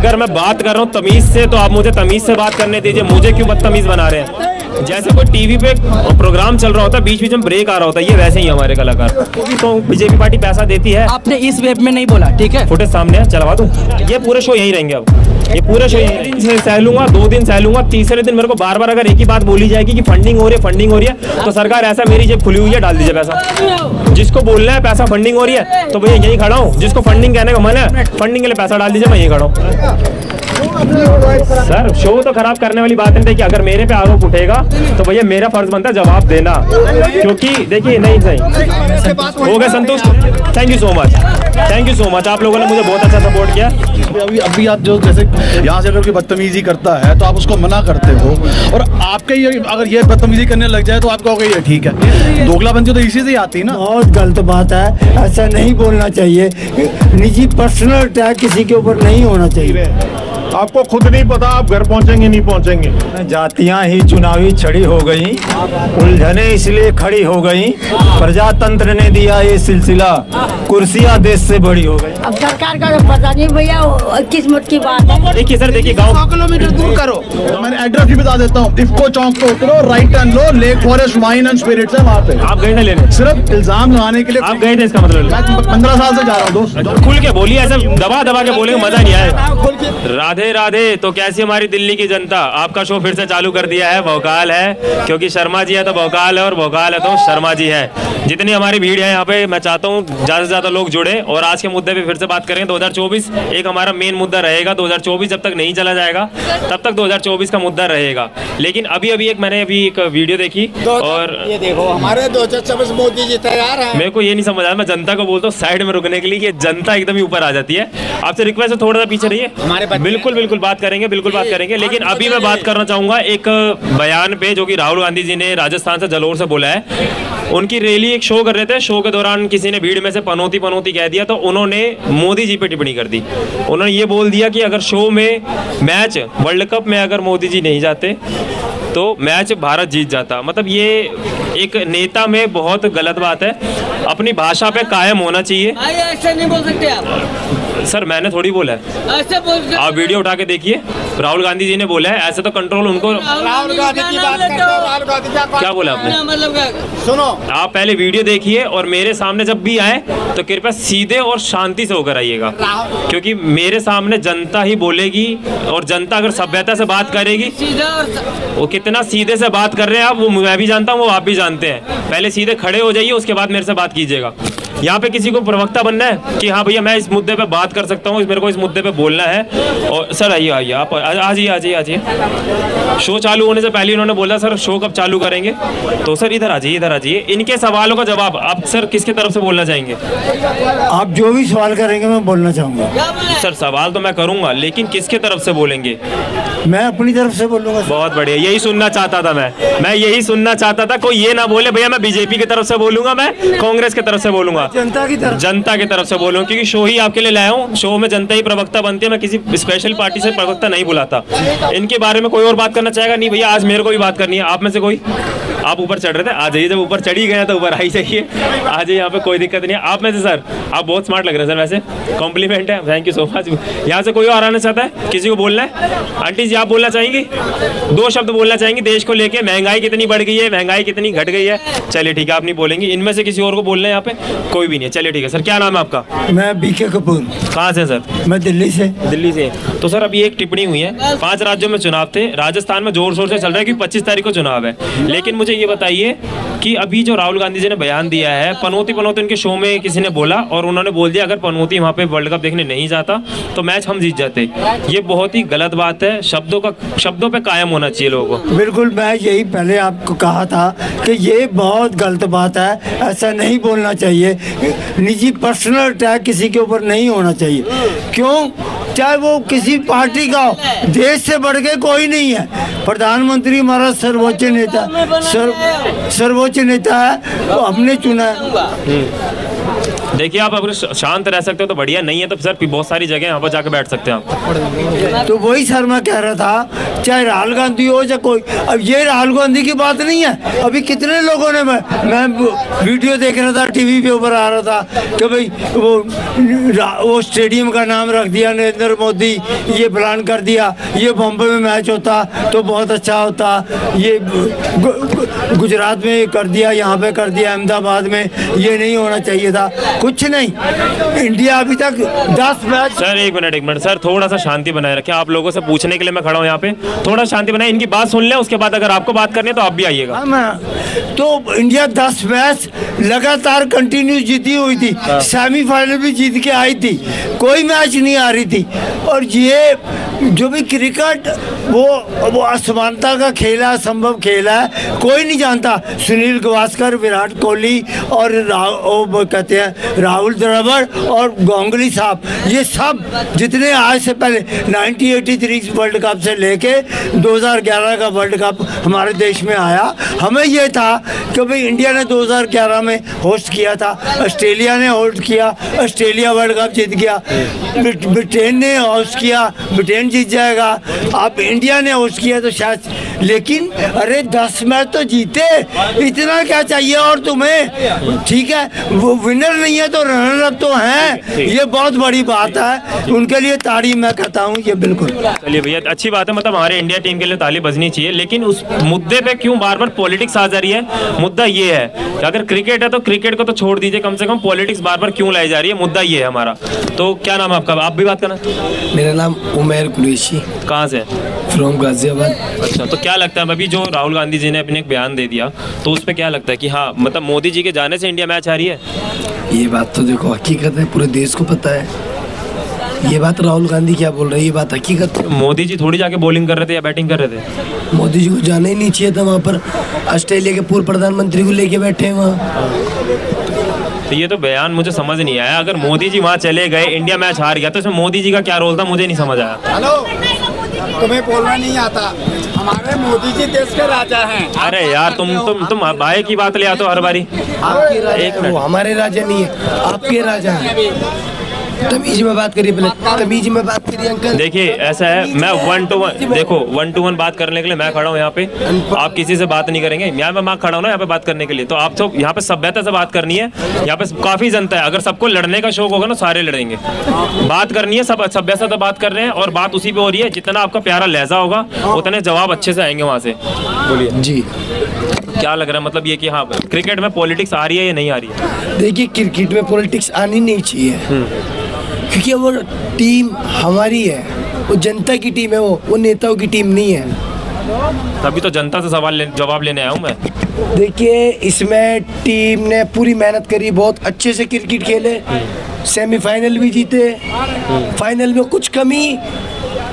अगर मैं बात कर रहा हूँ तमीज से तो आप मुझे तमीज से बात करने दीजिए, मुझे क्यों बदतमीज बना रहे हैं? जैसे कोई टीवी पे प्रोग्राम चल रहा होता है, बीच बीच में ब्रेक आ रहा होता है, ये वैसे ही हमारे कलाकार। तो बीजेपी पार्टी पैसा देती है। आपने इस वेब में नहीं बोला, ठीक है? फुटेज सामने है, चलवा दूं? ये पूरे शो यहीं रहेंगे अब, ये पूरे शो यहीं दिन सह लूंगा, 2 दिन सह लूंगा, तीसरे दिन मेरे को बार बार अगर एक ही बात बोली जाएगी कि फंडिंग हो रही है, फंडिंग हो रही है, तो सरकार ऐसा मेरी जेब खुली हुई है, डाल दीजिए पैसा। जिसको बोलना है पैसा फंडिंग हो रही है तो भैया यहीं खड़ा हूँ, जिसको फंडिंग कहने का मन है, फंडिंग के लिए पैसा डाल दीजिए, मैं यहीं खड़ा हूँ। सर शो तो खराब करने वाली बात नहीं कि अगर मेरे पे आरोप उठेगा तो भैया मेरा फर्ज बनता है जवाब देना, क्योंकि देखिए नहीं सही हो गया संतुष्ट। Thank you so much, thank you so much, आप लोगों ने मुझे बहुत अच्छा सपोर्ट किया। अभी आप जो जैसे यहाँ से अगर कोई बदतमीजी करता है तो आप उसको मना करते हो, और आपके ये अगर ये बदतमीजी करने लग जाए तो आप कहोगे ये ठीक है। दोगलाबंदी तो इसी से ही आती है ना। बहुत गलत बात है, ऐसा नहीं बोलना चाहिए। निजी पर्सनल अटैक किसी के ऊपर नहीं होना चाहिए। आपको खुद नहीं पता आप घर पहुंचेंगे नहीं पहुंचेंगे। जातियां ही चुनावी छड़ी हो गई, उलझने इसलिए खड़ी हो गई, प्रजातंत्र ने दिया ये सिलसिला, कुर्सियां देश से बड़ी हो गई। अब सरकार का तो पता नहीं भैया, किस्मत की बात है। देखिए सर, देखिए गाँव 100 किलोमीटर दूर करो, मैं एड्रेस भी बता देता हूँ। इफ्को चौक पे उतरो, राइट टर्न लो, Lake Forest Wine and Spirits है वहाँ पे। आप गए थे लेने? सिर्फ इल्जाम लगाने के लिए आप गए थे, इसका मतलब? मैं 15 साल से जा रहा हूँ दोस्त। खुल के बोलिए, ऐसे दबा दबा के बोलेंगे मजा नहीं आएगा। राधे राधे। तो कैसी हमारी दिल्ली की जनता, आपका शो फिर से चालू कर दिया है, भौकाल है, क्योंकि शर्मा जी है तो भौकाल है, और भौकाल है तो शर्मा जी है। जितनी हमारी भीड़ है यहाँ पे, मैं चाहता हूँ ज़्यादा से ज़्यादा लोग जुड़े और आज के मुद्दे पे फिर से बात करेंगे। 2024 एक हमारा मेन मुद्दा रहेगा। 2024 जब तक नहीं चला जाएगा तब तक 2024 का मुद्दा रहेगा। लेकिन अभी मैंने एक वीडियो देखी, और ये देखो हमारे 2024 मोदी जी तैयार हैं। मेरे को ये नहीं समझ आया, मैं जनता को बोलता हूँ साइड में रुकने के लिए, कि जनता एकदम ही ऊपर आ जाती है। आपसे रिक्वेस्ट है थोड़ा सा पीछे रहिए, बिल्कुल बात करेंगे। लेकिन अभी मैं बात करना चाहूंगा एक बयान पे जो कि राहुल गांधी जी ने राजस्थान से जलोर से बोला है। उनकी रैली एक शो कर रहे थे, शो के दौरान किसी ने भीड़ में से पनौती कह दिया, तो उन्होंने मोदी जी पे टिप्पणी कर दी। उन्होंने ये बोल दिया कि अगर शो में मैच वर्ल्ड कप में अगर मोदी जी नहीं जाते तो मैच भारत जीत जाता। मतलब ये एक नेता में बहुत गलत बात है। अपनी भाषा पे कायम होना चाहिए। ऐसे नहीं बोल सकते आप। सर मैंने थोड़ी बोला है, ऐसे बोल, आप वीडियो उठा के देखिए, राहुल गांधी जी ने बोला है। ऐसे तो कंट्रोल उनको, राहुल गांधी की बात करते हो, राहुल गांधी क्या बोला आपने? मतलब सुनो, आप पहले वीडियो देखिए और मेरे सामने जब भी आए तो कृपया सीधे और शांति से होकर आइएगा, क्योंकि मेरे सामने जनता ही बोलेगी, और जनता अगर सभ्यता से बात करेगी, वो कितना सीधे से बात कर रहे हैं आप, वो मैं भी जानता हूँ, वो आप भी जानते हैं। पहले सीधे खड़े हो जाइए, उसके बाद मेरे से बात कीजिएगा। यहाँ पे किसी को प्रवक्ता बनना है कि हाँ भैया मैं इस मुद्दे पे बात कर सकता हूँ, मेरे को इस मुद्दे पे बोलना है। और सर आइए आप आ जाइए। शो चालू होने से पहले इन्होंने बोला सर शो कब चालू करेंगे, तो सर इधर आ जाइए। इनके सवालों का जवाब आप सर किसके तरफ से बोलना चाहेंगे? आप जो भी सवाल करेंगे मैं बोलना चाहूँगा। सर सवाल तो मैं करूँगा, लेकिन किसके तरफ से बोलेंगे? मैं अपनी तरफ से बोलूँगा। बहुत बढ़िया, यही सुनना चाहता था मैं यही सुनना चाहता था। कोई ये ना बोले भैया मैं बीजेपी की तरफ से बोलूंगा, मैं कांग्रेस की तरफ से बोलूंगा, जनता की तरफ से बोलूंगा, क्योंकि शो ही आपके लिए लाया हूँ। शो में जनता ही प्रवक्ता बनती है, मैं किसी स्पेशल पार्टी से प्रवक्ता नहीं बुलाता। इनके बारे में कोई और बात करना चाहेगा? नहीं भैया आज मेरे को भी बात करनी है। आप में से कोई, आप ऊपर चढ़ रहे थे, आ जाइए। जब ऊपर चढ़ी गया तो ऊपर आ ही जाइए, आ जाइए, यहाँ पे कोई दिक्कत नहीं है। आप में से सर आप बहुत स्मार्ट लग रहे हैं सर, वैसे कॉम्प्लीमेंट है, थैंक यू सो मच। यहाँ से कोई और आना चाहता है? किसी को बोलना है? आंटी जी आप बोलना चाहेंगी? 2 शब्द बोलना चाहेंगी देश को लेके? महंगाई कितनी बढ़ गई है, महंगाई कितनी घट गई है? चलिए ठीक है, आप नहीं बोलेंगी। इनमें से किसी और को बोलना है? यहाँ पे कोई भी नहीं है, चलिए ठीक है। सर क्या नाम है आपका? मैं बीके कपूर। कहाँ से सर? मैं दिल्ली से। दिल्ली से। तो सर अभी एक टिप्पणी हुई है, 5 राज्यों में चुनाव थे, राजस्थान में जोर शोर से चल रहा है कि 25 तारीख को चुनाव है। लेकिन मुझे ये बताइए कि अभी जो राहुल गांधी जी ने बयान दिया है, पनौती उनके शो में किसी ने बोला, और उन्होंने बोल दिया अगर पनौती वहाँ पे वर्ल्ड कप देखने नहीं जाता तो मैच हम जीत जाते। ये बहुत ही गलत बात है। शब्दों पे कायम होना चाहिए लोगों को। बिल्कुल, मैं यही पहले आपको कहा था कि ये बहुत गलत बात है, ऐसा नहीं बोलना चाहिए। निजी पर्सनल अटैक किसी के ऊपर नहीं होना चाहिए। क्यों? चाहे वो किसी पार्टी का हो, देश से बढ़ के कोई नहीं है। प्रधानमंत्री हमारा सर्वोच्च नेता है, वो हमने चुना है। देखिए आप अगर शांत रह सकते हो तो बढ़िया, नहीं है तो सर बहुत सारी जगह यहाँ पर जाके बैठ सकते हैं आप। तो वही सर मैं कह रहा था, चाहे राहुल गांधी हो या कोई, अब ये राहुल गांधी की बात नहीं है। अभी कितने लोगों ने, मैं वीडियो देख रहा था, टीवी पे ऊपर आ रहा था कि भाई वो स्टेडियम का नाम रख दिया नरेंद्र मोदी, ये प्लान कर दिया, ये बॉम्बे में मैच होता तो बहुत अच्छा होता, ये गुजरात में कर दिया, यहाँ पे कर दिया, अहमदाबाद में, ये नहीं होना चाहिए था। कुछ नहीं, इंडिया अभी तक 10 मैच। सर एक मिनट सर, थोड़ा सा शांति बनाए रखें। आप लोगों से पूछने के लिए मैं खड़ा हूँ यहाँ पे, थोड़ा शांति बनाए, इनकी बात सुन लें, उसके बाद अगर आपको बात करनी है तो आप भी आइएगा। तो इंडिया 10 मैच लगातार कंटिन्यू जीती हुई थी, सेमीफाइनल भी जीत के आई थी, कोई मैच नहीं आ रही थी। और ये जो भी क्रिकेट वो असमानता का खेल है, असंभव खेल है, कोई नहीं जानता। सुनील गावस्कर, विराट कोहली और कहते हैं राहुल द्रविड़ और गांगुली साहब, ये सब जितने आज से पहले 1983 वर्ल्ड कप से लेके 2011 का वर्ल्ड कप हमारे देश में आया, हमें ये था कि भाई इंडिया ने 2011 में होस्ट किया था, ऑस्ट्रेलिया ने होस्ट किया, ऑस्ट्रेलिया वर्ल्ड कप जीत गया, ब्रिटेन ने होस्ट किया, ब्रिटेन जीत जाएगा, अब इंडिया ने होस्ट किया तो शायद, लेकिन अरे 10 मैच तो जीते, इतना क्या चाहिए और तुम्हें? ठीक है, वो विनर नहीं है तो रनर अप तो हैं, ये बहुत बड़ी बात है, उनके लिए ताड़ी मैं कहता हूँ ये बिल्कुल। चलिए भैया अच्छी बात है, मतलब हमारे इंडिया टीम के लिए ताली बजनी चाहिए, लेकिन उस मुद्दे पे क्यों बार बार पॉलिटिक्स आ जा रही है? मुद्दा ये है कि अगर क्रिकेट है तो क्रिकेट को तो छोड़ दीजिए, कम से कम पॉलिटिक्स बार बार क्यों लाई जा रही है? मुद्दा ये है हमारा। तो क्या नाम है आपका? आप भी बात करना। मेरा नाम उमैर कुरैशी। कहाँ से? फ्रॉम गाजियाबाद। अच्छा, तो क्या लगता है अभी जो राहुल गांधी जी ने अपने एक बयान दे दिया, तो उस पर क्या लगता है कि हाँ मतलब मोदी जी के जाने से इंडिया मैच आ रही है? ये बात तो देखो हकीकत है, पूरे देश को पता है। ये बात राहुल गांधी क्या बोल रहे हैं, ये बात हकीकत है। मोदी जी थोड़ी जाके बॉलिंग कर रहे थे या बैटिंग कर रहे थे? मोदी जी को जाना ही नहीं चाहिए था वहाँ पर, ऑस्ट्रेलिया के पूर्व प्रधानमंत्री को लेके बैठे हैं वहाँ। तो ये तो बयान मुझे समझ नहीं आया, अगर मोदी जी वहाँ चले गए, इंडिया मैच हार गया, तो इसमें मोदी जी का क्या रोल था, मुझे नहीं समझ आया। हेलो, तुम्हें बोलना नहीं आता, हमारे मोदी जी देश के राजा हैं। अरे यार तुम भाई की बात ले आते हो हर बारी। आपके राजा, वो हमारे राजा नहीं है, आपके राजा हैं। तमीज में बात करिए, पहले तमीज में बात करिए अंकल। देखिए ऐसा है, मैं 1 to 1 देखो 1 to 1 बात करने के लिए मैं खड़ा हूँ यहाँ पे, आप किसी से बात नहीं करेंगे। यहाँ मैं खड़ा हूँ ना यहाँ पे बात करने के लिए, तो आप तो यहाँ पे सभ्यता से बात करनी है। यहाँ पे काफी जनता है, अगर सबको लड़ने का शौक होगा ना सारे लड़ेंगे। बात करनी है, सब सभ्यता से बात कर रहे हैं और बात उसी पे हो रही है। जितना आपका प्यारा लहजा होगा उतने जवाब अच्छे से आएंगे वहाँ से। बोलिए जी, क्या लग रहा है मतलब ये कि हाँ क्रिकेट में पॉलिटिक्स आ रही है या नहीं आ रही है? देखिए क्रिकेट में पॉलिटिक्स आनी नहीं चाहिए, क्योंकि वो टीम हमारी है, वो जनता की टीम है, वो नेताओं की टीम नहीं है। तभी तो जनता से जवाब लेने आया हूँ मैं। देखिए इसमें टीम ने पूरी मेहनत करी, बहुत अच्छे से क्रिकेट खेले, सेमीफाइनल भी जीते, फाइनल में कुछ कमी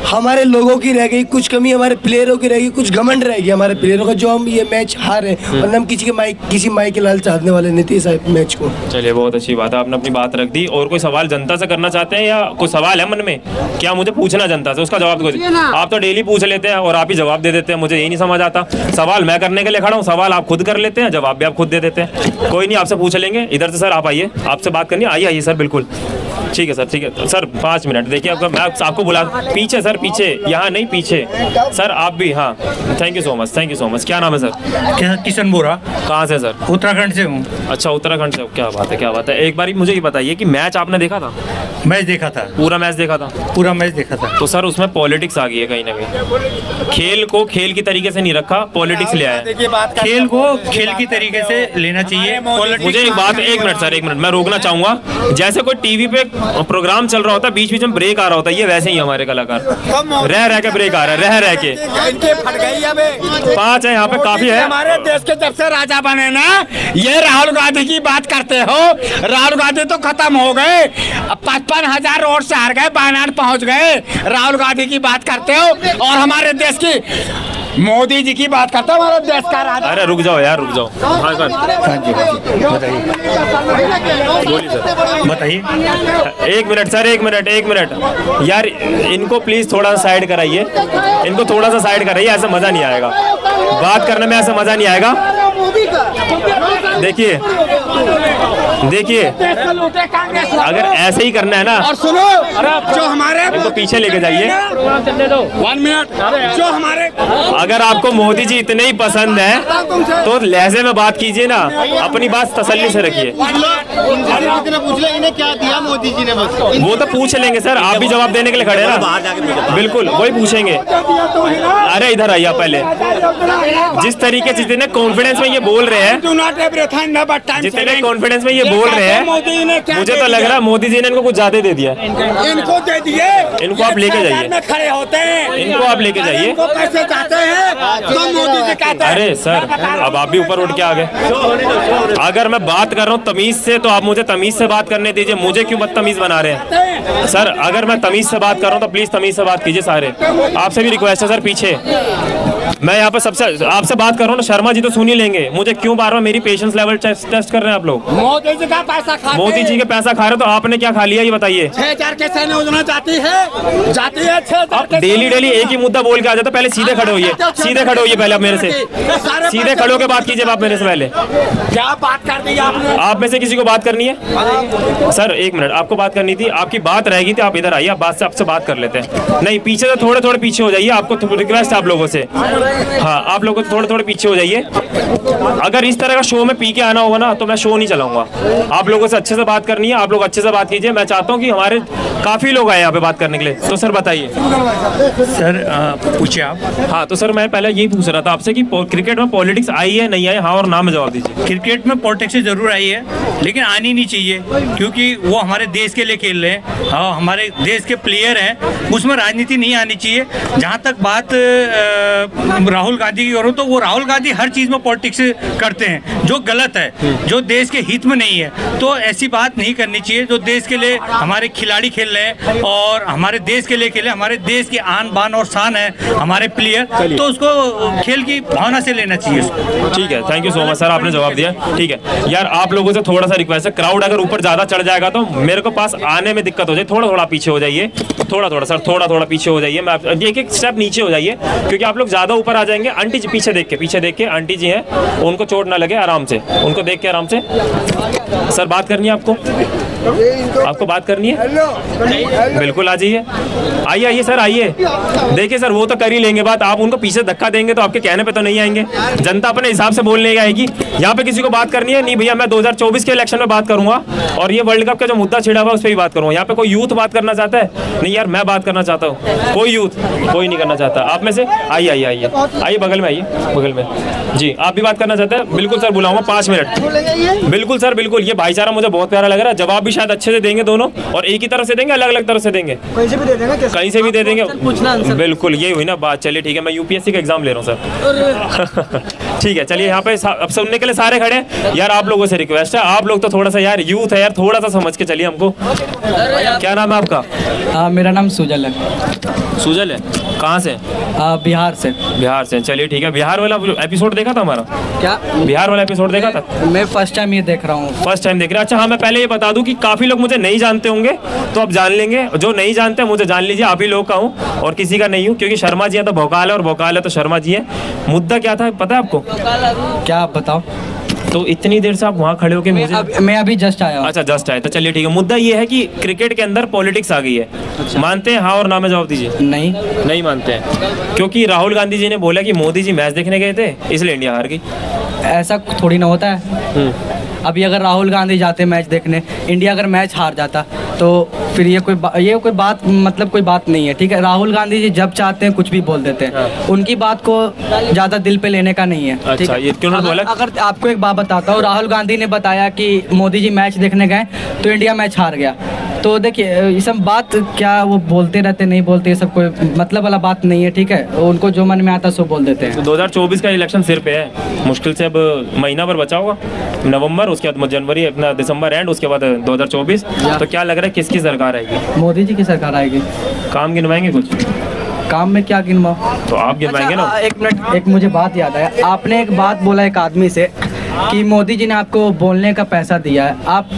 हमारे लोगों की रह गई, कुछ कमी हमारे प्लेयरों की रह गई, कुछ घमंड रह गया हमारे प्लेयरों का, जो हम ये मैच हारे, वरना हम किसी माई के लाल चाहने वाले नहीं थे इस मैच को। चलिए बहुत अच्छी बात है, आपने अपनी बात रख दी। और कोई सवाल जनता से करना चाहते हैं या कोई सवाल है मन में? क्या मुझे पूछना जनता से, उसका जवाब दो। आप तो डेली पूछ लेते हैं और आप ही जवाब दे देते हैं, मुझे यही नहीं समझ आता। सवाल मैं करने के लिए खड़ा हूँ, सवाल आप खुद कर लेते हैं, जवाब भी आप खुद दे देते हैं। कोई नहीं, आपसे पूछ लेंगे। इधर से सर आप आइए, आपसे बात करनी है, आइए सर बिल्कुल। ठीक है सर, ठीक है सर, 5 मिनट देखिए आपका, मैं आपको बुला पीछे सर, पीछे, यहाँ नहीं पीछे सर, आप भी। हाँ thank you so much, thank you so much. क्या नाम है सर? क्या? किशन बोरा। कहाँ से सर? उत्तराखंड से हूँ। अच्छा उत्तराखंड से, क्या बात है, क्या बात है। एक बार मुझे ये बताइए कि मैच आपने देखा था? मैच देखा था, पूरा मैच देखा था? पूरा मैच देखा था। तो सर उसमें पॉलिटिक्स आ गई है कहीं ना कहीं, खेल को खेल की तरीके से नहीं रखा, पॉलिटिक्स ले आया। खेल को खेल की तरीके से लेना चाहिए। मुझे एक बात, 1 मिनट सर, 1 मिनट मैं रोकना चाहूंगा। जैसे कोई टीवी पे प्रोग्राम चल रहा होता है, बीच बीच में ब्रेक आ रहा होता है, ये वैसे ही हमारे कलाकार रह के ब्रेक आ रहा है, रह के इनके फट गई अब 5 है यहाँ पे, काफी है। हमारे देश के जब से राजा बने ना, ये राहुल गांधी की बात करते हो। राहुल गांधी तो खत्म हो गए, 55,000 वोट से हार गए, वायनाड पहुंच गए। राहुल गांधी की बात करते हो और हमारे देश की मोदी जी की बात करता हमारे देश का राजा। अरे रुक जाओ यार, रुक जाओ। हाँ सर, हाँ जी बताइए बोलिए सर। बताइए। एक मिनट सर, एक मिनट यार, इनको प्लीज थोड़ा सा साइड कराइए, इनको थोड़ा सा साइड कराइए, ऐसे मजा नहीं आएगा, बात करने में ऐसा मजा नहीं आएगा। देखिए अगर ऐसे ही करना है ना, और सुनो, जो हमारे इनको पीछे लेके जाइए। 1 मिनट, जो हमारे अगर आपको मोदी जी इतने ही पसंद है तो लहजे में बात कीजिए ना, अपनी बात तसल्ली से रखिए। इन्हें क्या दिया मोदी जी ने? बस वो तो पूछ लेंगे सर, आप भी जवाब देने के लिए खड़े हैं ना, बिल्कुल वही पूछेंगे। अरे इधर आइए पहले, जिस तरीके से जितने कॉन्फिडेंस में ये बोल रहे हैं, जितने कॉन्फिडेंस में ये बोल रहे हैं, मुझे तो लग रहा है मोदी जी ने इनको कुछ ज्यादा दे दिया। इनको दे दिए, इनको आप लेके जाइए, खड़े होते हैं, इनको आप लेके जाइए। पैसे जाते हैं तो मोदी जी कहते हैं। अरे सर, अब आप भी ऊपर उठ के आ गए। अगर मैं बात कर रहा हूँ तमीज से तो आप मुझे तमीज से बात करने दीजिए, मुझे क्यों बदतमीज बना रहे हैं सर? अगर मैं तमीज से बात कर रहा हूँ तो प्लीज तमीज से बात कीजिए सारे। आपसे भी रिक्वेस्ट है सर, पीछे मैं यहाँ पे सबसे आपसे बात कर रहा हूँ ना, शर्मा जी तो सुन ही लेंगे, मुझे क्यों बार बार मेरी पेशेंस लेवल टेस्ट कर रहे हैं आप लोग? मोदी जी का पैसा खा, मोदी जी के पैसा खा रहे हो तो आपने क्या खा लिया ये बताइए? 6,000 के सेना योजना जाती है 6,000। डेली एक ही मुद्दा बोल के आ जाता, पहले सीधे खड़े होइए, सीधे खड़े होइए पहले आप मेरे से, सीधे खड़े होकर बात कीजिए आप मेरे से पहले। क्या बात कर दी आपने? आप में से किसी को बात करनी है? सर एक मिनट, आपको बात करनी थी, आपकी बात रहेगी तो आप इधर आइए, आप बात से आपसे बात कर लेते हैं। नहीं पीछे से थोड़े पीछे हो जाइए, आपको रिक्वेस्ट है आप लोगों से। हाँ आप लोगों को थोड़े पीछे हो जाइए। अगर इस तरह का शो में पी के आना होगा ना तो मैं शो नहीं चलाऊंगा। आप लोगों से अच्छे से बात करनी है, आप लोग अच्छे से बात कीजिए। मैं चाहता हूँ कि हमारे काफी लोग आए यहाँ पे बात करने के लिए। तो सर बताइए। सर पूछिए आप। हाँ तो सर मैं पहले यही पूछ रहा था आपसे कि क्रिकेट में पॉलिटिक्स आई है नहीं आई, हाँ और ना में जवाब दीजिए। क्रिकेट में पॉलिटिक्स जरूर आई है, लेकिन आनी नहीं चाहिए, क्योंकि वो हमारे देश के लिए खेल रहे हैं, हाँ हमारे देश के प्लेयर हैं, उसमें राजनीति नहीं आनी चाहिए। जहाँ तक बात राहुल गांधी की करूँ तो वो राहुल गांधी हर चीज़ में पॉलिटिक्स करते हैं, जो गलत है, जो देश के हित में नहीं है। तो ऐसी बात नहीं करनी चाहिए। जो देश के लिए हमारे खिलाड़ी खेल रहे हैं और हमारे देश के लिए खेले, हमारे देश की आन बान और शान है हमारे प्लेयर, तो उसको खेल की भावना से लेना चाहिए। ठीक है, thank you so much sir, आपने जवाब दिया। ठीक है यार, आप लोगों से थोड़ा सा रिक्वेस्ट है, क्राउड अगर ऊपर ज़्यादा चढ़ जाएगा तो मेरे को पास आने में दिक्कत हो जाए, थोड़ा पीछे हो जाइए, थोड़ा सर थोड़ा पीछे हो जाइए। मैं एक स्टेप नीचे हो जाइए, क्योंकि आप लोग ज़्यादा ऊपर आ जाएंगे। आंटी जी पीछे देख के आंटी जी हैं, उनको चोट ना लगे, आराम से उनको देख के आराम से। सर बात करनी है आपको बात करनी है? बिल्कुल आ जाइए, आइए सर आइए। देखिए सर वो तो कर ही लेंगे बात, आप उनको पीछे धक्का देंगे तो आपके कहने पे तो नहीं आएंगे। जनता अपने हिसाब से बोलने आएगी। यहाँ पे किसी को बात करनी है? नहीं भैया, मैं 2024 के इलेक्शन में बात करूंगा और ये वर्ल्ड कप का जो मुद्दा छिड़ा हुआ उस पर भी बात करूंगा। यहाँ पे कोई यूथ बात करना चाहता है? नहीं यार, मैं बात करना चाहता हूँ। कोई यूथ कोई नहीं करना चाहता आप में से? आइए बगल में आइए जी। आप भी बात करना चाहते हैं? बिल्कुल सर, बुलाऊंगा 5 मिनट। बिल्कुल सर बिल्कुल, ये भाईचारा मुझे बहुत प्यारा लग रहा है। जवाब भी शायद अच्छे से देंगे दोनों, और एक ही तरफ से देंगे, अलग अलग तरफ से देंगे? कहीं से भी दे देंगे। बिल्कुल यही हुई ना बात। चलिए ठीक है, मैं यूपीएससी का एग्जाम ले रहा हूँ सर। ठीक है चलिए, यहाँ पे अब सुनने के लिए सारे खड़े। यार आप लोगों से रिक्वेस्ट है, आप लोग तो थोड़ा सा यार यूथ है यार, थोड़ा सा समझ के चलिए हमको। क्या नाम है आपका? मेरा नाम सुजल है। सुजल है, कहाँ से? बिहार से। बिहार से, चलिए ठीक है। बिहार वाला एपिसोड देखा था हमारा? क्या बिहार वाला एपिसोड देखा था? मैं फर्स्ट टाइम ये देख रहा हूँ। फर्स्ट टाइम देख रहे हैं? अच्छा हाँ, मैं पहले ये बता दूं कि काफी लोग मुझे नहीं जानते होंगे, तो अब जान लेंगे। जो नहीं जानते मुझे जान लीजिए, आप ही लोग का हूँ और किसी का नहीं हूँ, क्योंकि शर्मा जी है तो भोकाल है और भोकाल है तो शर्मा जी है। मुद्दा क्या था पता है आपको? क्या आप बताओ। तो इतनी देर से आप वहाँ खड़े होके मुझे मैं अभी जस्ट आया हूँ। अच्छा जस्ट आए, तो चलिए ठीक है। मुद्दा ये है कि क्रिकेट के अंदर पॉलिटिक्स आ गई है। अच्छा। मानते हैं हाँ और ना में जवाब दीजिए। नहीं मानते हैं, क्योंकि राहुल गांधी जी ने बोला कि मोदी जी मैच देखने गए थे इसलिए इंडिया हार गई। ऐसा थोड़ी ना होता है। अभी अगर राहुल गांधी जाते मैच देखने, इंडिया अगर मैच हार जाता तो फिर ये कोई बात मतलब कोई बात नहीं है। ठीक है, राहुल गांधी जी जब चाहते हैं कुछ भी बोल देते हैं। हाँ। उनकी बात को ज़्यादा दिल पे लेने का नहीं है। अच्छा, ये क्यों ना बोला? अगर आपको एक बात बताता हूँ, राहुल गांधी ने बताया कि मोदी जी मैच देखने गए तो इंडिया मैच हार गया। तो देखिए ये सब बात क्या वो बोलते रहते, नहीं बोलते, ये सब कोई मतलब वाला बात नहीं है। ठीक है, उनको जो मन में आता सो बोल देते हैं। तो 2024 का इलेक्शन सिर पे है, मुश्किल से अब महीना भर बचा होगा, नवंबर, उसके बाद जनवरी, अपना दिसंबर एंड, उसके बाद 2024। तो क्या लग रहा है किसकी सरकार आएगी? मोदी जी की सरकार आएगी। काम गिनवाएंगे कुछ? काम में क्या गिनवाओ? तो आप गिनवाएंगे ना। एक मिनट, एक मुझे बात याद आया। आपने एक बात बोला एक आदमी से कि मोदी जी ने आपको बोलने का पैसा दिया है, आप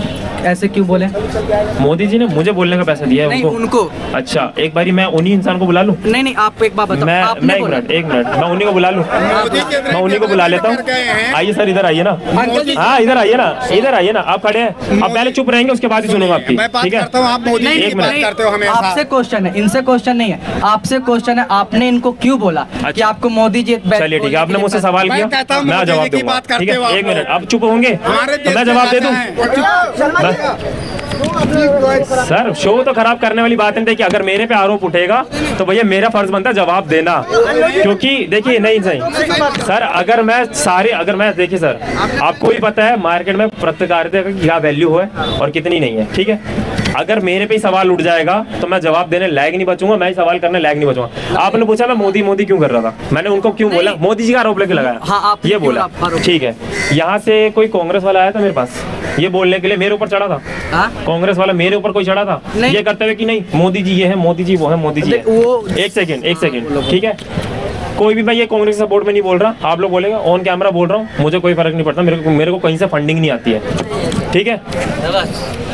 ऐसे क्यों बोले? मोदी जी ने मुझे बोलने का पैसा दिया है? नहीं, उनको। अच्छा, एक बारी मैं उन्हीं इंसान को बुला लूं? नहीं, आप एक बात बताओ। मैं एक मिनट मैं उन्हीं को बुला लूं? मैं उन्हीं को बुला लेता हूँ। आइए सर, इधर आइए ना। हाँ, इधर आइए ना, इधर आइए ना। आप खड़े हैं, आप पहले चुप रहेंगे, उसके बाद ही सुनूंगा आपकी, ठीक है? एक मिनट, आपसे क्वेश्चन है, इनसे क्वेश्चन नहीं है। आपसे क्वेश्चन है, आपने इनको क्यों बोला कि आपको मोदी जी? चलिए ठीक है, आपने मुझसे सवाल किया, मैं जवाब दूंगा, ठीक है? एक मिनट, आप चुप होंगे तो मैं जवाब दे दूं? सर, शो तो खराब करने वाली बात नहीं थी कि अगर मेरे पे आरोप उठेगा तो भैया मेरा फर्ज बनता है जवाब देना, क्योंकि देखिए नहीं सही सर, अगर मैं देखिए सर, आपको ही पता है मार्केट में पत्रकारिता की क्या वैल्यू है और कितनी नहीं है, ठीक है? अगर मेरे पे ही सवाल उठ जाएगा तो मैं जवाब देने लायक नहीं बचूंगा, मैं ही सवाल करने लायक नहीं बचूंगा। आपने पूछा मैं मोदी क्यों कर रहा था, मैंने उनको क्यों बोला? मोदी जी का आरोप लेके लगाया। हाँ, आप ये बोला, ठीक है। यहाँ से कोई कांग्रेस वाला आया था मेरे पास ये बोलने के लिए, मेरे ऊपर चढ़ा था? कांग्रेस वाला मेरे ऊपर कोई चढ़ा था ये करते हुए कि नहीं मोदी जी ये है, मोदी जी वो है, मोदी जी वो? एक सेकंड, ठीक है? कोई भी भाई ये कांग्रेस के सपोर्ट में नहीं बोल रहा, आप लोग बोलेगा ऑन कैमरा बोल रहा हूँ, मुझे कोई फर्क नहीं पड़ता, मेरे को कहीं से फंडिंग नहीं आती है, ठीक है?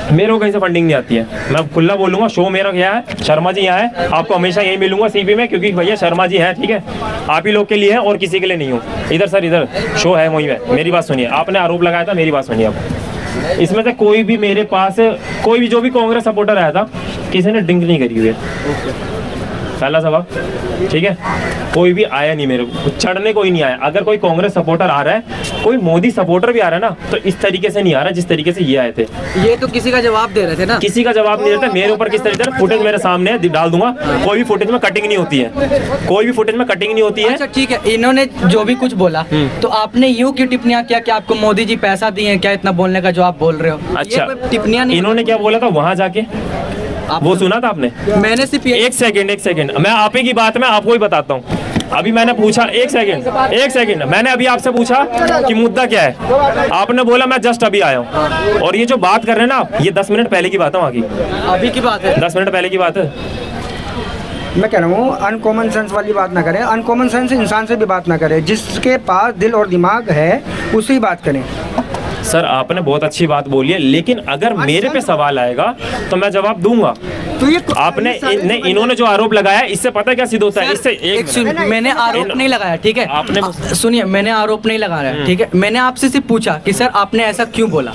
मेरे को कहीं से फंडिंग नहीं आती है, मैं खुला बोलूंगा। शो मेरा क्या है, शर्मा जी यहाँ है, आपको हमेशा यही मिलूंगा सीपी में, क्योंकि भैया शर्मा जी हैं, ठीक है? आप ही लोग के लिए है और किसी के लिए नहीं हूँ। इधर सर, इधर शो है वहीं में, मेरी बात सुनिए। आपने आरोप लगाया था, मेरी बात सुनिए। आप इसमें से कोई भी मेरे पास, कोई भी जो भी कांग्रेस सपोर्टर आया था, किसी ने ड्रिंक नहीं करी हुई है, पहला सवाल, ठीक है? कोई भी आया नहीं, मेरे को चढ़ने कोई नहीं आया। अगर कोई कांग्रेस सपोर्टर आ रहा है, कोई मोदी सपोर्टर भी आ रहा है ना, तो इस तरीके से नहीं आ रहा जिस तरीके से ये आए थे। ये तो किसी का जवाब दे रहे थे ना? किसी का जवाब नहीं देते। मेरे ऊपर किस तरीके से फुटेज मेरे सामने है, डाल दूंगा। कोई भी फुटेज में कटिंग नहीं होती है, कोई भी फुटेज में कटिंग नहीं होती है। अच्छा ठीक है, इन्होंने जो भी कुछ बोला तो आपने यूं क्यों टिप्पणियां किया कि आपको मोदी जी पैसा दिए हैं, क्या इतना बोलने का जो आप बोल रहे हो? अच्छा, टिप्पणियां नहीं। इन्होंने क्या बोला था वहां जाके, वो सुना था आपने? मैंने सिर्फ एक सेकंड, मैं आप ही की बात में आपको ही बताता हूँ। अभी मैंने पूछा, एक सेकंड, मैंने अभी आपसे पूछा कि मुद्दा क्या है, आपने बोला मैं जस्ट अभी आया हूँ। और ये जो बात कर रहे हैं ना आप, ये 10 मिनट पहले की बात है, वहाँ की अभी की बात है, 10 मिनट पहले की बात है। मैं कह रहा हूँ अनकॉमन सेंस वाली बात ना करें, अनकॉमन सेंस इंसान से भी बात ना करें, जिसके पास दिल और दिमाग है उससे ही बात करें। सर, आपने बहुत अच्छी बात बोली है, लेकिन अगर मेरे पे सवाल आएगा तो मैं जवाब दूंगा। तो ये आपने इन्होंने जो आरोप लगाया, इससे पता क्या सिद्ध होता है? इससे मैंने आरोप नहीं लगाया, ठीक है? आपने सुनिए, मैंने आरोप नहीं लगाया, ठीक है? मैंने आपसे सिर्फ पूछा कि सर आपने ऐसा क्यों बोला?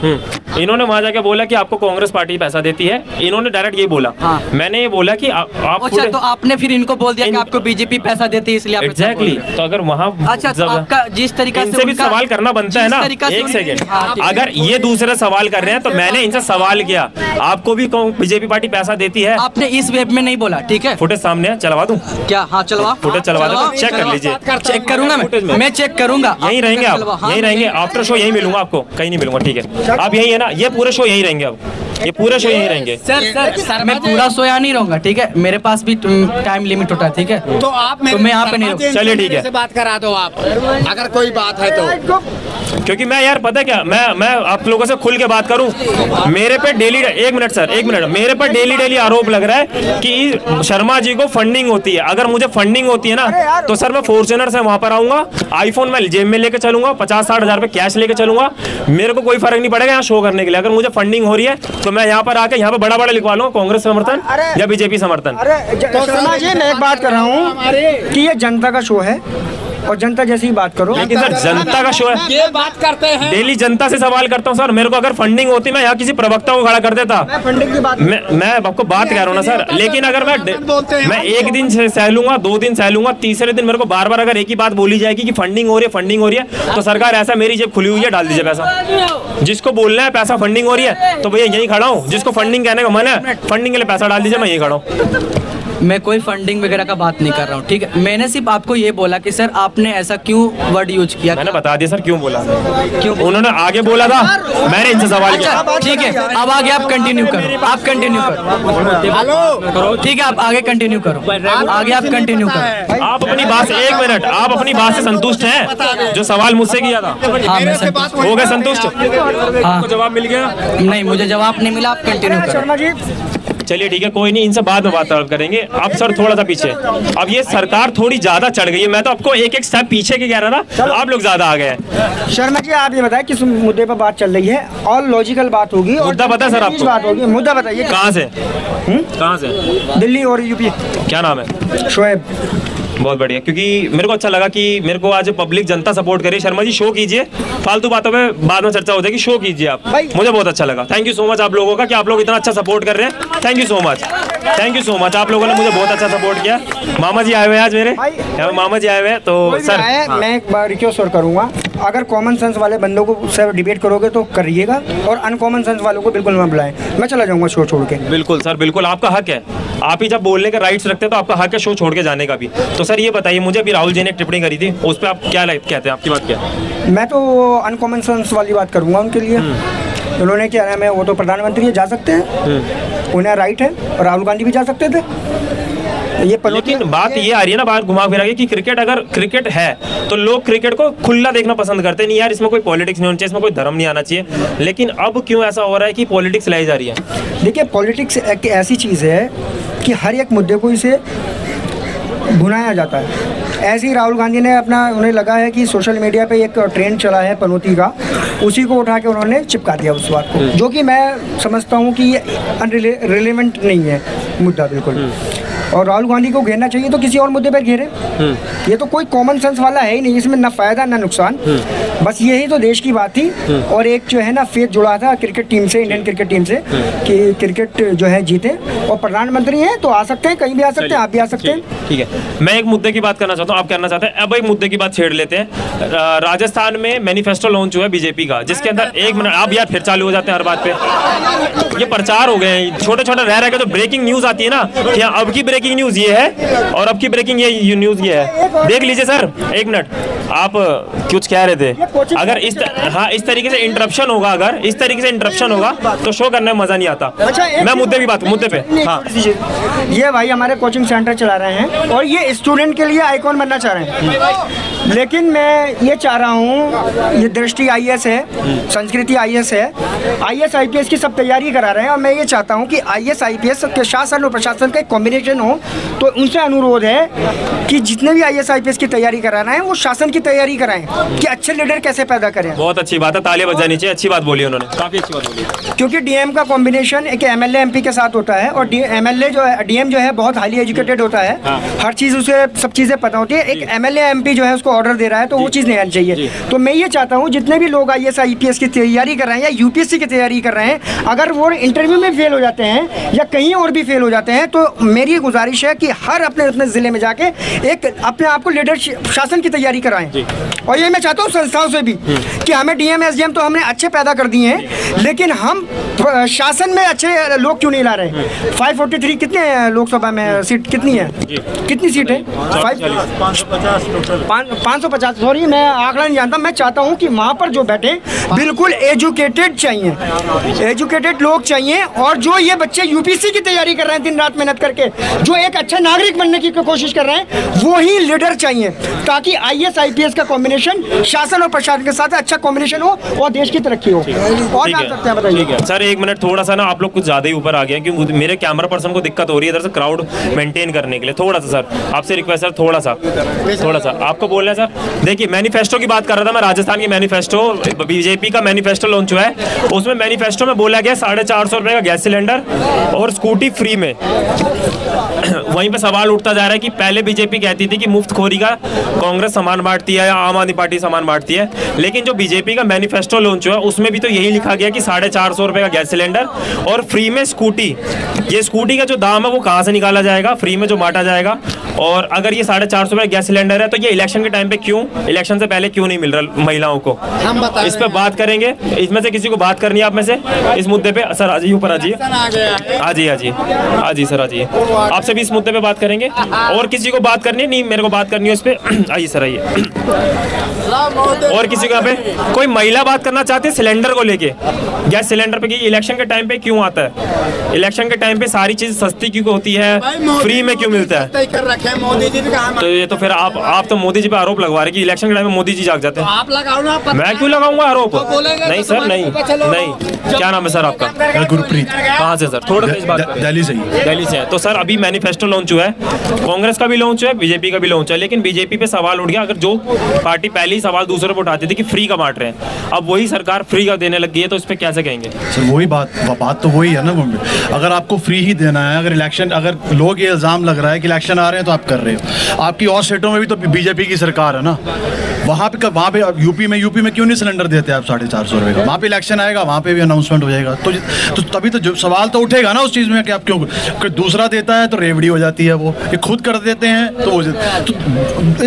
इन्होंने वहां जाके बोला कि आपको कांग्रेस पार्टी पैसा देती है, इन्होंने डायरेक्ट ये बोला। मैंने ये बोला कि आप अच्छा, तो आपने फिर इनको बोल दिया कि आपको बीजेपी पैसा देती है इसलिए आप एग्जैक्टली। तो अगर वहाँ अच्छा, तो आपका जिस तरीका से भी सवाल करना बनता है ना, एक सेकंड, अगर ये दूसरे सवाल कर रहे हैं तो मैंने इनसे सवाल किया, आपको भी बीजेपी पार्टी पैसा देती है? आपने इस वेब में नहीं बोला, ठीक है? फुटेज सामने है, चलवा दूं क्या? हाँ चलवा, फुटेज चलवा दो, चेक कर लीजिए। चेक करूंगा मैं चेक करूंगा। यहीं रहेंगे आप, यहीं रहेंगे, आफ्टर शो यहीं मिलूंगा आपको, कहीं नहीं मिलूंगा, ठीक है? आप यहीं है ना, ये पूरे शो यहीं रहेंगे, अब ये पूरे शो यहीं रहेंगे। सर मैं पूरा सोया नहीं रहूंगा, ठीक है? मेरे पास भी टाइम लिमिट होता है, ठीक है? तो आप मैं यहाँ पे नहीं रहूंगा। चलिए ठीक है, बात करा दो आप, अगर कोई बात है तो। क्योंकि मैं यार पता क्या, मैं आप लोगों से खुल के बात करूं, मेरे पे डेली, एक मिनट सर, एक मिनट, मेरे पे डेली आरोप लग रहा है कि शर्मा जी को फंडिंग होती है। अगर मुझे फंडिंग होती है ना, तो सर मैं फॉर्च्यूनर से वहां पर आऊंगा, आईफोन मैं जेब में लेके चलूंगा, 50-60 हजार रुपए कैश लेके चलूंगा, मेरे को कोई फर्क नहीं पड़ेगा यहाँ शो करने के लिए। अगर मुझे फंडिंग हो रही है तो मैं यहाँ पर आके यहाँ पे बड़ा लिखवा लूंगा कांग्रेस समर्थन या बीजेपी समर्थन। तो शर्मा जी, मैं एक बात कर रहा हूँ कि ये जनता का शो है और जनता जैसी ही बात करो। लेकिन सर जनता का शो है, ये बात करते हैं, डेली जनता से सवाल करता हूँ सर। मेरे को अगर फंडिंग होती मैं यहाँ किसी प्रवक्ता को खड़ा कर देता। मैं फंडिंग की बात, मैं आपको बात कह रहा हूँ ना सर, लेकिन अगर मैं एक दिन सह लूंगा, 2 दिन सह लूंगा, तीसरे दिन मेरे को बार अगर एक ही बात बोली जाएगी कि फंडिंग हो रही है, तो सरकार ऐसा मेरी जेब खुली हुई है, डाल दीजिए पैसा। जिसको बोलना है पैसा फंडिंग हो रही है तो भैया यहीं खड़ा हूँ, जिसको फंडिंग कहने का मन है फंडिंग के लिए पैसा डाल दीजिए, मैं यहीं खड़ा हूँ। मैं कोई फंडिंग वगैरह का बात नहीं कर रहा हूँ, ठीक है? मैंने सिर्फ आपको ये बोला कि सर आपने ऐसा क्यों वर्ड यूज किया। मैंने बता दिया सर क्यों बोला, क्यों उन्होंने आगे बोला था, मैंने इनसे सवाल किया। ठीक है, अब आगे आप कंटिन्यू करो, आप कंटिन्यू करो, ठीक है? आप आगे कंटिन्यू करो, आगे आप कंटिन्यू करो। आप अपनी बात से, एक मिनट, आप अपनी बात से संतुष्ट हैं? जो सवाल मुझसे किया था हो गए संतुष्ट? हाँ, जवाब मिल गया? नहीं मुझे जवाब नहीं मिला, आप कंटिन्यू करो। शर्मा जी चलिए ठीक है, कोई नहीं, इनसे बाद में बात करेंगे। अब सर थोड़ा सा पीछे, अब ये सरकार थोड़ी ज्यादा चढ़ गई है। मैं तो आपको एक स्टेप पीछे के कह रहा था, आप लोग ज्यादा आ गए हैं। शर्मा जी आप ये बताएं किस मुद्दे पर बात चल रही है और लॉजिकल बात होगी और मुद्दा पता है सर आपको? बात होगी, मुद्दा बताइए। कहाँ से? कहाँ से? दिल्ली और यूपी। क्या नाम है? शोएब। बहुत बढ़िया, क्योंकि मेरे को अच्छा लगा कि मेरे को आज पब्लिक जनता सपोर्ट करे। शर्मा जी शो कीजिए, फालतू बातों में बाद में चर्चा हो जाएगी, शो कीजिए आप। मुझे बहुत अच्छा लगा। थैंक यू सो मच आप लोगों का कि आप लोग इतना अच्छा सपोर्ट कर रहे हैं। Thank you so much, thank you so much, आप लोगों ने मुझे बहुत अच्छा सपोर्ट किया। मामा जी आए हुए हैं आज मेरे, मामा जी आए हुए हैं। तो सर मैं एक बार रिक्वेस्ट और करूँगा, अगर कॉमन सेंस वाले बंदों को सर डिबेट करोगे तो करिएगा और अनकॉमन सेंस वालों को बिल्कुल मत बुलाएं। मैं चला जाऊँगा शो छोड़ के। बिल्कुल सर, बिल्कुल आपका हक है। आप ही जब बोलने का राइट्स रखते हैं तो आपका हक है शो छोड़ के जाने का भी। तो सर ये बताइए मुझे, अभी राहुल जी ने एक टिप्पणी करी थी, उस पर आप क्या कहते हैं, आपकी बात क्या है? मैं तो अनकॉमन सेंस वाली बात करूँगा उनके लिए। उन्होंने क्या नाम है, वो तो प्रधानमंत्री जा सकते हैं, उन्हें राइट है, और राहुल गांधी भी जा सकते थे। ये लेकिन बात ये आ रही है ना बाहर घुमा फिरा के कि क्रिकेट, अगर क्रिकेट है तो लोग क्रिकेट को खुला देखना पसंद करते नहीं यार, इसमें कोई पॉलिटिक्स नहीं होनी चाहिए, इसमें कोई धर्म नहीं आना चाहिए। लेकिन अब क्यों ऐसा हो रहा है कि पॉलिटिक्स लाई जा रही है? देखिए पॉलिटिक्स एक ऐसी चीज़ है कि हर एक मुद्दे को इसे भुनाया जाता है। ऐसे ही राहुल गांधी ने अपना, उन्हें लगा है कि सोशल मीडिया पे एक ट्रेंड चला है पनौती का, उसी को उठा के उन्होंने चिपका दिया उस बात को, जो कि मैं समझता हूँ कि ये रिलेवेंट नहीं है मुद्दा बिल्कुल। और राहुल गांधी को घेरना चाहिए तो किसी और मुद्दे पर घेरे। ये तो कोई कॉमन सेंस वाला है ही नहीं, इसमें ना फायदा ना नुकसान, बस यही तो देश की बात थी। और एक जो है ना फेथ जुड़ा था क्रिकेट टीम से, इंडियन क्रिकेट टीम से, कि क्रिकेट जो है जीते, और प्रधानमंत्री हैं तो आ सकते हैं, कहीं भी आ सकते हैं, आप भी आ सकते हैं। ठीक है, मैं एक मुद्दे की बात करना चाहता हूँ, आप करना चाहते हैं? अब एक मुद्दे की बात छेड़ लेते हैं। राजस्थान में मैनिफेस्टो लॉन्च हुआ है बीजेपी का, जिसके अंदर एक मिनट आप यार फिर चालू हो जाते हैं हर बात पे। ये प्रचार हो गए हैं छोटे छोटे रह रहे, तो ब्रेकिंग न्यूज आती है ना कि अब की ब्रेकिंग न्यूज ये है और अब की ब्रेकिंग ये न्यूज ये है। देख लीजिए सर, एक मिनट, आप कुछ कह रहे थे। अगर इस तरीके से इंटरप्शन होगा, अगर इस तरीके से इंटरप्शन होगा तो शो करने में मजा नहीं आता। मैं मुद्दे पे हाँ, ये भाई हमारे कोचिंग सेंटर चला रहे हैं और ये स्टूडेंट के लिए आइकॉन बनना चाह रहे हैं, लेकिन मैं ये चाह रहा हूँ, ये दृष्टि IAS है, संस्कृति IAS है, IAS IPS की सब तैयारी करा रहे हैं, और मैं ये चाहता हूँ कि IAS IPS के शासन और प्रशासन का एक कॉम्बिनेशन हो। तो उनसे अनुरोध है कि जितने भी IAS IPS की तैयारी कराना है वो शासन की तैयारी कराएं, कि अच्छे लीडर कैसे पैदा करें। बहुत अच्छी बात है, तालियां बजानी चाहिए, अच्छी बात बोली उन्होंने, काफी अच्छी बात बोली। क्योंकि DM का कॉम्बिनेशन एक MLA MP के साथ होता है, और MLA जो है, DM जो है बहुत हाईली एजुकेटेड होता है, हर चीज़ उसे सब चीज़ें पता होती है। एक MLA MP जो है उसको ऑर्डर दे रहा है, तो वो चीज़ नहीं आनी चाहिए। तो मैं ये चाहता हूँ जितने भी लोग IAS IPS की तैयारी कर रहे हैं या UPSC की तैयारी कर रहे हैं, अगर वो इंटरव्यू में फेल हो जाते हैं या कहीं और भी फेल हो जाते हैं, तो मेरी गुजारिश है कि हर अपने अपने जिले में जाके एक अपने आप को लीडरशिप शासन की तैयारी कराएं। और ये मैं चाहता हूँ संस्थाओं से भी कि हमें DM SDM तो हमने अच्छे पैदा कर दिए हैं, लेकिन हम शासन में अच्छे लोग क्यों नहीं ला रहे? 543 कितने लोकसभा में सीट कितनी है, कितनी सीट है? 550। सॉरी मैं आंकड़ा नहीं जानता। मैं चाहता हूँ कि वहाँ पर जो बैठे बिल्कुल एजुकेटेड चाहिए, एजुकेटेड लोग चाहिए, और जो ये बच्चे UPSC की तैयारी कर रहे हैं दिन रात मेहनत करके, जो एक अच्छा नागरिक बनने की कोशिश कर रहे हैं, वो ही लीडर चाहिए, ताकि IAS IPS का कॉम्बिनेशन शासन और प्रशासन के साथ अच्छा कॉम्बिनेशन हो और देश की तरक्की हो। और जान सकते हैं, बताइए सर। एक मिनट, थोड़ा सा ना आप लोग कुछ ज्यादा ही ऊपर आ गए, क्योंकि मेरे कैमरा पर्सन को दिक्कत हो रही है इधर से क्राउड मेंटेन करने के लिए। थोड़ा सा सर आपसे रिक्वेस्ट सर, थोड़ा सा आपको बोलना है सर। देखिए मैनिफेस्टो की बात कर रहा था मैं, राजस्थान की मैनिफेस्टो, बीजेपी का मैनिफेस्टो लॉन्च हुआ है। उसमें मैनिफेस्टो में बोला गया 450 रुपए का गैस सिलेंडर और स्कूटी फ्री में। वहीं पे सवाल उठता जा रहा है कि पहले बीजेपी कहती थी कि मुफ्तखोरी का कांग्रेस सामान बांटती है या आम आदमी पार्टी सामान बांटती है, लेकिन जो बीजेपी का मैनिफेस्टो लॉन्च हुआ उसमें भी तो यही लिखा गया कि 450 रुपए का गैस सिलेंडर और फ्री में स्कूटी। ये स्कूटी का जो दाम है वो कहाँ से निकाला जाएगा, फ्री में जो बांटा जाएगा? और अगर ये 450 रुपए गैस सिलेंडर है तो ये इलेक्शन के टाइम पे क्यों, इलेक्शन से पहले क्यों नहीं मिल रहा महिलाओं को? इस पे बात करेंगे। इसमें से किसी को बात करनी है आप में से इस मुद्दे पे? सर आ जाइए, ऊपर आ जाइए, आ जाइए सर, आ जाइए। आपसे भी इस मुद्दे पे बात करेंगे। और किसी को बात करनी है? नहीं, मेरे को बात करनी है इस पे। आइए सर आइए। और किसी को यहाँ पे कोई महिला बात करना चाहती है सिलेंडर को लेके, गैस सिलेंडर पे कि इलेक्शन के टाइम पे क्यों आता है, इलेक्शन के टाइम पे सारी चीज सस्ती क्यों होती है, फ्री में क्यों मिलता है। तो ये तो फिर आप तो मोदी जी पे आरोप लगवा रहे कि इलेक्शन के टाइम में मोदी जी जाग जाते हैं। आप लगाओ ना, मैं क्यों लगाऊंगा आरोप? नहीं सर नहीं नहीं। क्या नाम है सर आपका? गुरप्रीत। कहाँ से सर? थोड़ा दिल्ली से। दिल्ली से है। तो सर अभी मैनिफेस्टो लॉन्च हुआ है, कांग्रेस का भी लॉन्च है, बीजेपी का भी लॉन्च है, लेकिन बीजेपी पे सवाल उठ गया। अगर जो पार्टी पहले ही सवाल दूसरे पर उठाती थी कि फ्री का बांट रहे हैं, अब वही सरकार फ्री का देने लग गई है, तो इस पे कैसे कहेंगे सर? वही बात तो वही है ना। अगर आपको फ्री ही देना है, अगर लोग ये इल्ज़ाम लग रहा है कि इलेक्शन आ रहे हैं तो आप कर रहे हो। आपकी और स्टेटों में भी तो बीजेपी की सरकार है ना, वहाँ पे यूपी में क्यों नहीं सिलेंडर देते आप 450 रुपये का? वहाँ पे इलेक्शन आएगा, वहाँ पे भी अनाउंसमेंट हो जाएगा, तो तभी तो सवाल तो उठेगा ना उस चीज़ में कि आप क्यों। कोई दूसरा देता है तो रेवड़ी हो जाती है, वो ये खुद कर देते हैं तो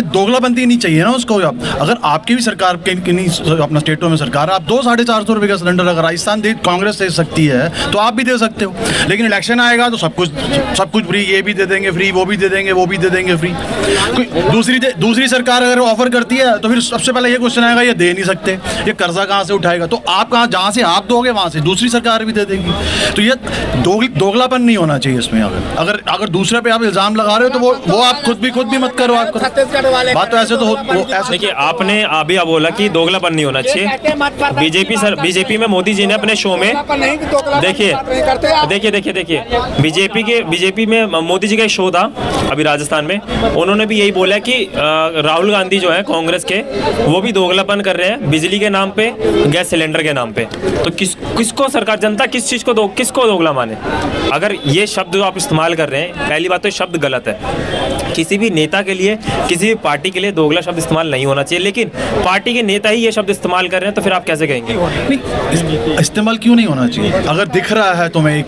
दोगलाबंदी नहीं चाहिए ना उसको। अगर आपकी भी सरकार अपना स्टेटों में सरकार है, आप 450 रुपये का सिलेंडर अगर राजस्थान कांग्रेस दे सकती है तो आप भी दे सकते हो। लेकिन इलेक्शन आएगा तो सब कुछ फ्री, ये भी दे देंगे फ्री, वो भी दे देंगे, वो भी दे देंगे फ्री। कोई दूसरी सरकार अगर ऑफर करती है तो फिर सबसे पहले ये क्वेश्चन आएगा, ये दे नहीं सकते, ये कर्जा कहाँ से उठाएगा? तो आप कहाँ, जहाँ से आप दोगे वहाँ से दूसरी सरकार भी दे देगी। तो ये दोगलापन नहीं होना चाहिए इसमें। अगर दूसरे पे आप इल्जाम लगा रहे हो तो वो आप खुद भी मत करो। आप बात तो ऐसे तो देखिए, आपने अभी बोला कि दोगलापन नहीं होना चाहिए। बीजेपी में मोदी जी ने अपने शो में देखिए बीजेपी में मोदी जी का शो था अभी राजस्थान में, उन्होंने भी यही बोला कि राहुल गांधी जो है कांग्रेस के, वो भी दोगलापन कर रहे हैं बिजली के नाम पे, गैस सिलेंडर के नाम पे। तो किसको सरकार, जनता किस चीज को किसको दोगला माने? अगर ये शब्द जो आप इस्तेमाल कर रहे हैं, पहली बात तो शब्द गलत है। किसी भी नेता के लिए, किसी भी पार्टी के लिए दोगला शब्द इस्तेमाल नहीं होना चाहिए, लेकिन पार्टी के नेता ही ये शब्द इस्तेमाल कर रहे हैं, तो फिर आप कैसे कहेंगे? इस्तेमाल क्यों नहीं होना चाहिए? अगर दिख रहा है तो मैं एक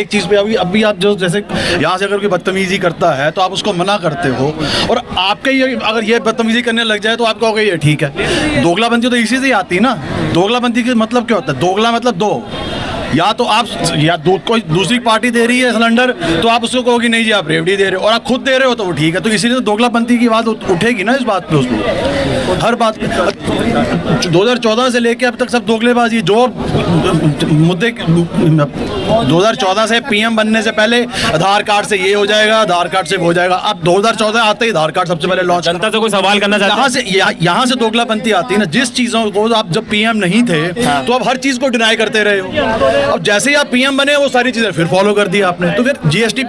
चीज़ पे अभी आप जो जैसे यहाँ से अगर कोई बदतमीजी करता है तो आप उसको मना करते हो, और आपके ये अगर ये बदतमीजी करने लग जाए तो आप कहोगे ये ठीक है। दोगलाबंदी तो इसी से आती है ना। दोगलाबंदी का मतलब क्या होता है? दोगला मतलब दो, या तो आप कोई दूसरी पार्टी दे रही है सिलेंडर तो आप उसको कहोगे नहीं जी आप रेवड़ी दे रहे हो, और आप खुद दे रहे हो तो वो ठीक है। तो इसीलिए तो दोगलापंथी की बात उठेगी ना इस बात पे। उसको हर बात 2014 से लेके अब तक सब दोगलेबाजी। जो मुद्दे 2014 से पीएम बनने से पहले आधार कार्ड से ये हो जाएगा, आधार कार्ड से हो जाएगा। अब 2014 आते ही आधार कार्ड सबसे पहले लॉन्च। जनता से कोई सवाल करना चाहते हैं, यहाँ से दोगलापंथी आती है ना। जिस चीज़ों को आप जब पीएम नहीं थे तो आप हर चीज़ को डिनाई करते रहे हो, अब जैसे ही आप पीएम बने वो सारी चीजें फिर फॉलो कर दी आपने। तो फिर जीएसटी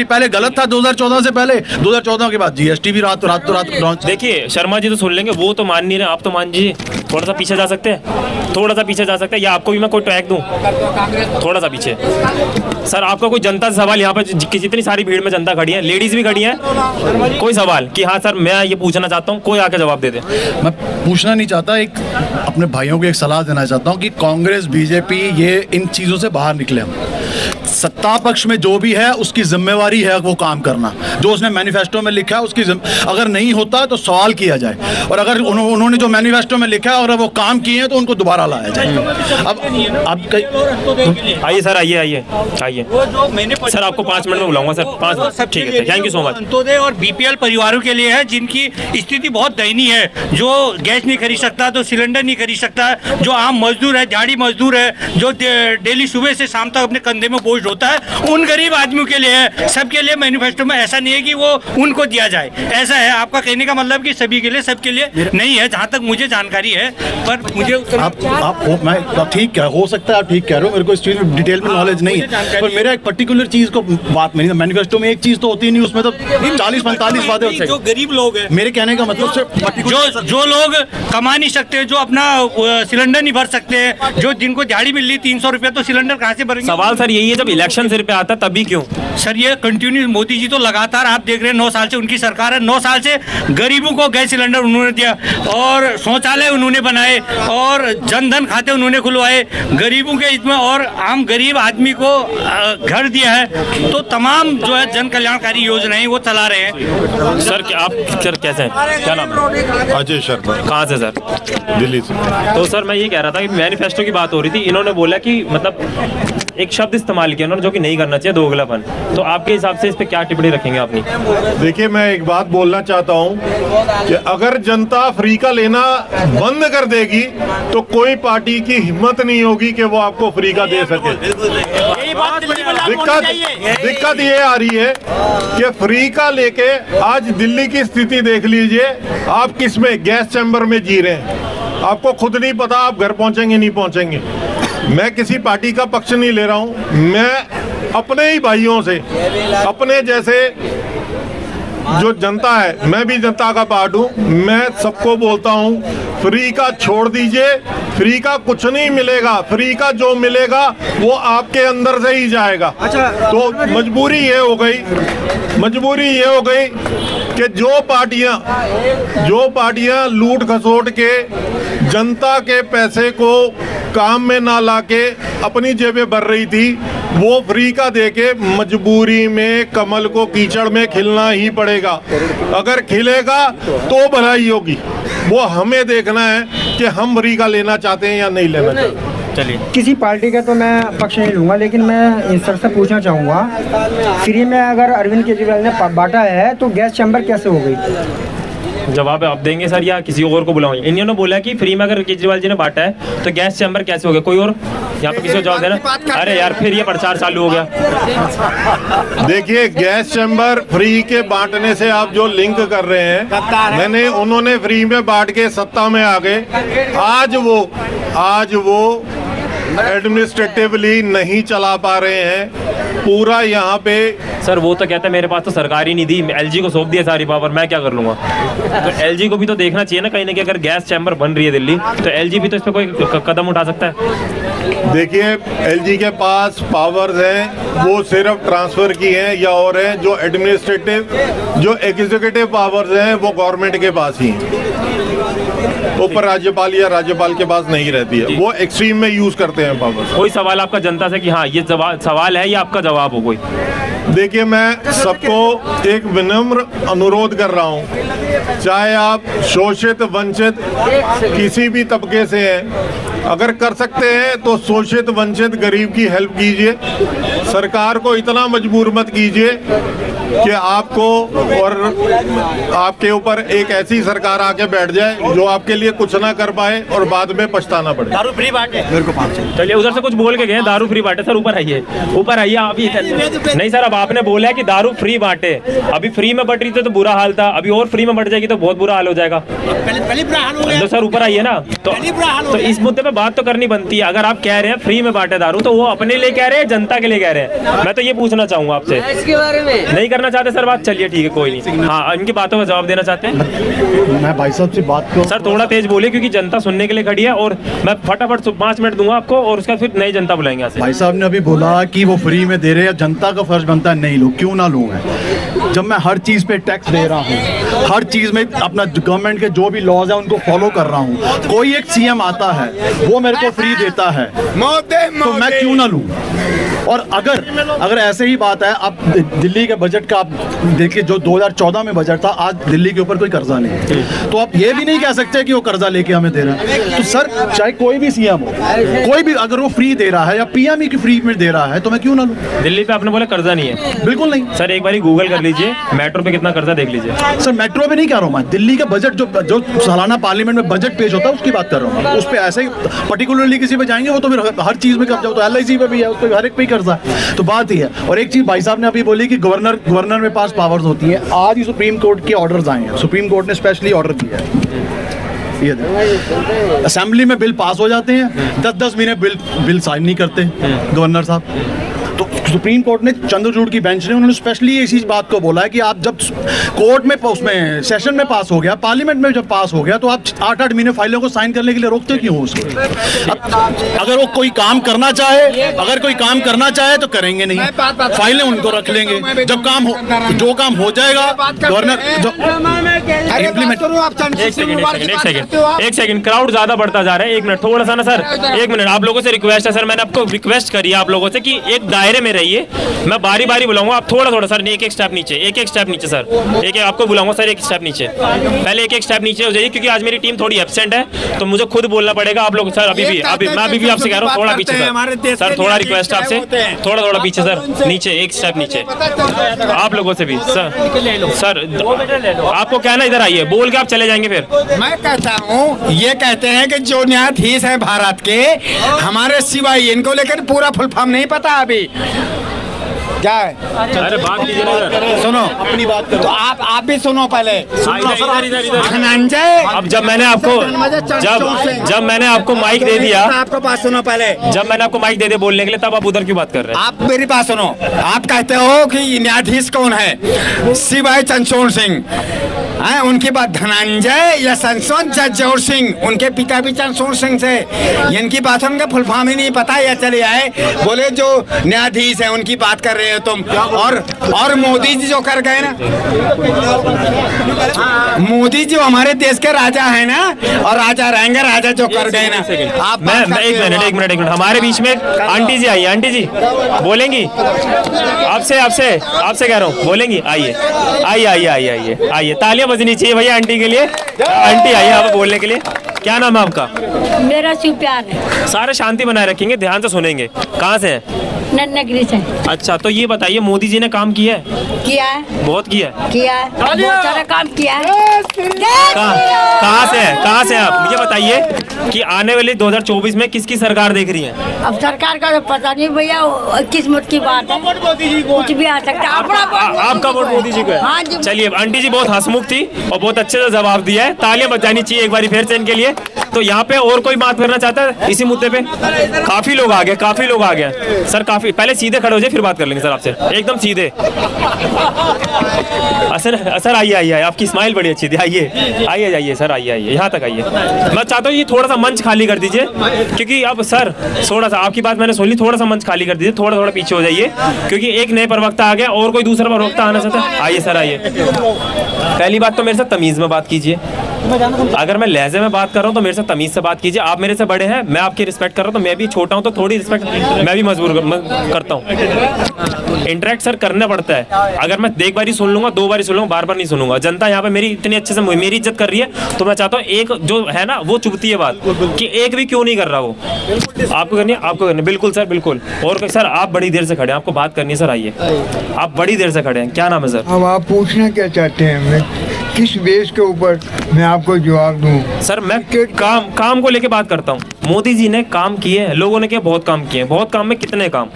पहले गलत था 2014 से पहले, 2014 के बाद जीएसटी भी रात लॉन्च। देखिए शर्मा जी तो सुन लेंगे, वो तो मान नहीं रहे, आप तो मान लीजिए। थोड़ा सा पीछे जा सकते हैं, थोड़ा सा पीछे जा सकते हैं, या आपको भी मैं कोई टैग दूं? थोड़ा सा पीछे सर। आपका कोई जनता से सवाल, यहाँ पर जितनी सारी भीड़ में जनता खड़ी है, लेडीज भी खड़ी है, कोई सवाल कि हाँ सर मैं ये पूछना चाहता हूँ, कोई आके जवाब दे दे। मैं पूछना नहीं चाहता, एक अपने भाइयों को एक सलाह देना चाहता हूँ कि कांग्रेस बीजेपी ये इन चीज़ों से बाहर निकले। हम सत्ता पक्ष में जो भी है उसकी जिम्मेवारी है वो काम करना, जो उसने मैनिफेस्टो में लिखा है उसकी अगर नहीं होता तो सवाल किया जाए, और अगर उन्होंने जो मैनिफेस्टो में लिखा है और वो काम किए हैं तो उनको दोबारा लाया जाए। अब आइए सर, आइए सर, आपको 5 मिनट में बुलाऊंगा सर, 5 मिनट। ठीक है, thank you so much. Antyodaya और बीपीएल परिवारों के लिए है जिनकी स्थिति बहुत दयनीय है, जो गैस नहीं खरीद सकता, तो सिलेंडर नहीं खरीद सकता, जो आम मजदूर है, झाड़ी मजदूर है, जो डेली सुबह से शाम तक अपने कंधे में बोझ होता है, उन गरीब आदमियों के लिए है। सबके लिए मैनिफेस्टो में ऐसा नहीं है कि वो उनको दिया जाए, ऐसा है। आपका कहने का मतलब कि सभी के लिए, सबके लिए नहीं है, जहाँ तक मुझे जानकारी है। पर मुझे मैं ठीक है, हो सकता है आप ठीक कह रहे हो, मेरे को इस चीज़ में डिटेल में नॉलेज नहीं है, पर मेरा एक पर्टिकुलर चीज़ को बात नहीं, मैनिफेस्टो में एक चीज़ तो होती नहीं, उसमें तो 40-45 बातें होती हैं। जो गरीब लोग हैं, मेरे कहने का मतलब सिर्फ जो लोग कमा नहीं सकते, जो अपना सिलेंडर नहीं भर सकते, जो जिनको दिहाड़ी मिल रही 300 रुपये, तो सिलेंडर कहाँ से भरेंगे? सवाल सर यही है, जब इलेक्शन सिर पे आता तभी क्यों? सर ये कंटिन्यू मोदी जी तो लगातार आप देख रहे हैं, 9 साल से उनकी सरकार है, 9 साल से गरीबों को गैस सिलेंडर उन्होंने दिया, और शौचालय उन्होंने बनाए, और जनधन खाते उन्होंने खुलवाए गरीबों के इसमें, और आम गरीब आदमी को घर दिया है। तो तमाम जो है जन कल्याणकारी योजनाएं वो चला रहे हैं। सर आप सर कैसे हैं, क्या नाम है? अजय शर्मा। कहाँ से सर? दिल्ली से। तो सर मैं ये कह रहा था कि मैनिफेस्टो की बात हो रही थी, इन्होंने बोला कि मतलब एक शब्द इस्तेमाल किया उन्होंने जो कि नहीं करना चाहिए, दोगलापन। तो आपके हिसाब से इस पे क्या टिप्पणी रखेंगे अपनी? देखिए, मैं एक बात बोलना चाहता हूं कि अगर जनता फ्री का लेना बंद कर देगी तो कोई पार्टी की हिम्मत नहीं होगी कि वो आपको फ्री का दे सके। दिक्कत ये आ रही है कि फ्री का लेके आज दिल्ली की स्थिति देख लीजिए, आप किस में गैस चैम्बर में जी रहे हैं, आपको खुद नहीं पता आप घर पहुंचेंगे नहीं पहुंचेंगे। मैं किसी पार्टी का पक्ष नहीं ले रहा हूं, मैं अपने ही भाइयों से, अपने जैसे जो जनता है, मैं भी जनता का पार्ट हूं, मैं सबको बोलता हूं फ्री का छोड़ दीजिए, फ्री का कुछ नहीं मिलेगा, फ्री का जो मिलेगा वो आपके अंदर से ही जाएगा। तो मजबूरी ये हो गई कि जो पार्टियां लूट खसोट के जनता के पैसे को काम में ना लाके अपनी जेबें भर रही थी, वो फ्री का देके मजबूरी में कमल को कीचड़ में खिलना ही पड़ेगा। अगर खिलेगा तो भलाई होगी, वो हमें देखना है कि हम फ्री का लेना चाहते हैं या नहीं लेना चाहते। चलिए, किसी पार्टी का तो मैं पक्ष नहीं लूँगा, लेकिन मैं सर से पूछना चाहूँगा, फ्री में अगर अरविंद केजरीवाल ने बांटा है तो गैस चैम्बर कैसे हो गई? जवाब आप देंगे सर या किसी और को बुलाऊंगे? इन्होंने बोला कि फ्री में अगर केजरीवाल जी ने बांटा है तो गैस चैम्बर कैसे हो गया? कोई और यहाँ पे किसी को जवाब देना? अरे यार, फिर ये प्रचार चालू हो गया। देखिए, गैस चैम्बर फ्री के बांटने से आप जो लिंक कर रहे हैं, उन्होंने फ्री में बांट के सत्ता में आ गए, आज वो एडमिनिस्ट्रेटिवली नहीं चला पा रहे हैं पूरा यहाँ पे। सर वो तो कहता है मेरे पास तो सरकारी निधि, एलजी को सौंप दिया सारी पावर, मैं क्या कर लूंगा? तो एलजी को भी तो देखना चाहिए ना कहीं ना कहीं, अगर गैस चैम्बर बन रही है दिल्ली तो एलजी भी तो इस पे कोई कदम उठा सकता है। देखिए, एलजी के पास पावर्स हैं, वो सिर्फ ट्रांसफर की हैं या और हैं, जो एग्जीक्यूटिव पावर्स हैं वो गवर्नमेंट के पास ही हैं, ऊपर राज्यपाल या राज्यपाल के पास नहीं रहती है, वो एक्सट्रीम में यूज करते हैं पावर्स। कोई सवाल आपका जनता से कि हाँ ये सवाल है या आपका जवाब हो कोई? देखिए, मैं सबको एक विनम्र अनुरोध कर रहा हूँ, चाहे आप शोषित वंचित किसी भी तबके से हैं, अगर कर सकते हैं तो शोषित वंचित गरीब की हेल्प कीजिए। सरकार को इतना मजबूर मत कीजिए कि आपको और आपके ऊपर एक ऐसी सरकार आके बैठ जाए जो आपके लिए कुछ ना कर पाए और बाद में पछताना पड़े। दारू फ्री बांटे मेरे को 5। चलिए, उधर से कुछ बोल के गए, दारू फ्री बांटे। सर ऊपर आइए आप ही। नहीं सर, अब आपने बोला है कि दारू फ्री बांटे, अभी फ्री में बट रही थी तो बुरा हाल था, अभी और फ्री में बट जाएगी तो बहुत बुरा हाल हो जाएगा। तो सर ऊपर आइए ना, तो इस मुद्दे पे बात तो करनी बनती है। अगर आप कह रहे हैं फ्री में बांटे दारू, तो वो अपने लिए कह रहे हैं, जनता के लिए कह रहे हैं? मैं तो ये पूछना चाहूंगा आपसे, इसके बारे में नहीं करना चाहते सर बात? चलिए ठीक है, कोई नहीं। हाँ, इनकी बातों का जवाब देना चाहते हैं? मैं भाई साहब से बात करूं सर, थोड़ा तेज बोलिए क्योंकि जनता सुनने के लिए खड़ी है, और मैं फटाफट 5 मिनट दूंगा आपको और उसका फिर नई जनता बुलाएंगे। भाई साहब ने अभी बोला कि वो फ्री में दे रहे हैं, जनता का फर्ज बनता है नहीं लूं, क्यों ना लूं मैं? जब मैं हर चीज पे टैक्स दे रहा हूँ, हर चीज में अपना गवर्नमेंट के जो भी लॉज है उनको फॉलो कर रहा हूँ, कोई एक सीएम आता है वो मेरे को फ्री देता है तो मैं क्यों ना लूं? और अगर ऐसे ही बात है, आप दिल्ली के बजट का आप देखिए, जो 2014 में बजट था, आज दिल्ली के ऊपर कोई कर्जा नहीं है, तो आप ये भी नहीं कह सकते कि वो कर्जा लेके हमें दे रहा है। तो सर, चाहे कोई भी सीएम हो, कोई भी अगर वो फ्री दे रहा है या पीएम ही की फ्री में दे रहा है तो मैं क्यों ना लूं? दिल्ली पे आपने बोला कर्जा नहीं है? बिल्कुल नहीं सर, एक बार गूगल कर लीजिए, मेट्रो पे कितना कर्जा देख लीजिए। सर, मेट्रो पे नहीं कह रहा हूँ मैं, दिल्ली का बजट जो सालाना पार्लियामेंट में बजट पेश होता है उसकी बात कर रहा हूँ। उस पर ऐसे पर्टिकुलरली किसी पे जाएंगे वो तो फिर हर चीज में कर्जा होता है, LIC पे भी है, उस पर हर एक पे ही कर्जा है, तो बात ही है। और एक चीज भाई साहब ने अभी बोली कि गवर्नर में पास पावर्स होती है, आज ही सुप्रीम कोर्ट के ऑर्डर्स आए हैं, सुप्रीम कोर्ट ने स्पेशली ऑर्डर दिया है, ये असेंबली में बिल पास हो जाते हैं, 10-10 महीने बिल साइन नहीं करते गवर्नर साहब। तो सुप्रीम कोर्ट ने चंद्रचूड़ की बेंच ने उन्होंने स्पेशली इसी बात को बोला है कि आप जब कोर्ट में उसमें सेशन में पास हो गया, पार्लियामेंट में जब पास हो गया, तो आप 8-8 महीने फाइलों को साइन करने के लिए रोकते क्यों हो उसको? अगर वो कोई काम करना चाहे तो करेंगे नहीं, फाइलें उनको रख लेंगे, जब जो काम हो जाएगा गवर्नर एक सेकंड क्राउड ज्यादा बढ़ता जा रहा है, 1 मिनट थोड़ा सा ना सर, 1 मिनट। आप लोगों से रिक्वेस्ट है सर, मैंने आपको रिक्वेस्ट करी है आप लोगों से कि एक दायरे में रहिए। जाइए, मैं बारी बारी बुलाऊंगा, आप थोड़ा थोड़ा सर एक एक स्टेप नीचे, एक एक स्टेप नीचे सर, एक आपको बुलाऊंगा सर, एक स्टेप नीचे, पहले एक एक स्टेप नीचे हो जाइए, क्योंकि आज मेरी टीम थोड़ी एब्सेंट है तो मुझे खुद बोलना पड़ेगा। आप लोग सर अभी मैं अभी भी आपसे कह रहा हूँ थोड़ा पीछे सर, थोड़ा रिक्वेस्ट आपसे, थोड़ा पीछे सर, नीचे एक स्टेप नीचे, आप लोगों से भी सर आपको कहना इधर आइए, बोल के आप चले जाएंगे। फिर मैं कहता हूँ, ये कहते हैं कि जो न्यायाधीश है भारत के, हमारे सिवाय इनको लेकर पूरा फुल फॉर्म नहीं पता अभी क्या है। अरे बात कीजिए ना, सुनो अपनी बात करो, तो आप भी सुनो पहले। धनंजय, अब जब मैंने आपको माइक दे दिया, आपको बात सुनो पहले, जब मैंने आपको माइक दे दिया बोलने के लिए, तब आप उधर क्यों बात कर रहे हैं? आप मेरी बात सुनो। आप कहते हो कि न्यायाधीश कौन है, शिवाय चंद्रचूड़ सिंह है, उनकी बात धनंजय या चंद्रचूड़ सिंह, उनके पिता भी चंद्रचूड़ सिंह से, इनकी बात उनका फुल फॉर्म ही नहीं पता, या चले आए बोले जो न्यायाधीश है उनकी बात कर रहे हो तुम। और मोदी जी जो कर गए ना, मोदी जी हमारे देश के राजा है ना, और राजा रहेंगे, राजा जो कर गए ना। आप एक मिनट हमारे बीच में आंटी जी आई, आंटी जी बोलेंगी, आपसे कह रहा हूँ, बोलेंगी, आइए, तालियां बजनी चाहिए भैया आंटी के लिए। आंटी आइए आप बोलने के लिए। क्या नाम है आपका? मेरा शिव प्यार है। सारे शांति बनाए रखेंगे, ध्यान से सुनेंगे। कहाँ से हैं? नन्नगिरी से। अच्छा, तो ये बताइए मोदी जी ने काम किया है? बहुत किया है, बहुत सारा काम किया है। कहाँ से आप ये बताइए कि आने वाले 2024 में किसकी सरकार देख रही है? अब सरकार का तो पता नहीं भैया, किस्मत की बात है, कुछ भी आ सकता है। आपका वोट मोदी जी को है? हाँ जी। चलिए, आंटी जी बहुत हंसमुख थी और बहुत अच्छे से जवाब दिया है, तालियां बजानी चाहिए एक बार फिर से इनके लिए। तो यहाँ पे और कोई बात करना चाहता है इसी मुद्दे पे? काफी लोग आ गए सर, काफी। पहले सीधे खड़े हो जाए, फिर बात कर लेंगे सर आपसे, एकदम सीधे। सर आइए, आपकी स्माइल बड़ी अच्छी थी। आइए सर, आइए यहाँ तक आइए। मैं चाहता हूँ ये थोड़ा सा मंच खाली कर दीजिए, क्योंकि अब सर थोड़ा सा आपकी बात मैंने सुन ली, थोड़ा सा मंच खाली कर दीजिए, थोड़ा पीछे हो जाइए, क्योंकि एक नए प्रवक्ता आ गया और कोई दूसरा प्रवक्ता आना चाहता है। आइए सर, आइए। पहली बात तो मेरे साथ तमीज में बात कीजिए, अगर मैं लहजे में बात कर रहा हूँ तो मेरे से तमीज से बात कीजिए। आप मेरे से बड़े हैं, मैं आपकी रिस्पेक्ट कर रहा हूँ, तो मैं भी छोटा हूँ तो थोड़ी रिस्पेक्ट मैं भी मजबूर करता हूँ। इंटरेक्ट सर करना पड़ता है। अगर मैं एक बार ही सुन लूंगा, दो बार ही सुन लूंगा, बार नहीं सुनूंगा। जनता यहाँ पे मेरी इतनी अच्छे से मेरी इज्जत कर रही है, तो मैं चाहता हूँ एक जो है ना वो चुभती है बात कि एक भी क्यों नहीं कर रहा वो। आपको करनी है, बिल्कुल सर, बिल्कुल। और सर आप बड़ी देर से खड़े हैं, आपको बात करनी है सर, आइए। आप बड़ी देर से खड़े हैं, क्या नाम है सर? अब आप पूछना क्या चाहते हैं, मैं किस बेस के ऊपर मैं आपको जवाब दूं? सर मैं काम को लेके बात करता हूँ। मोदी जी ने काम किए हैं, लोगों ने क्या बहुत काम किए हैं। बहुत काम में कितने काम?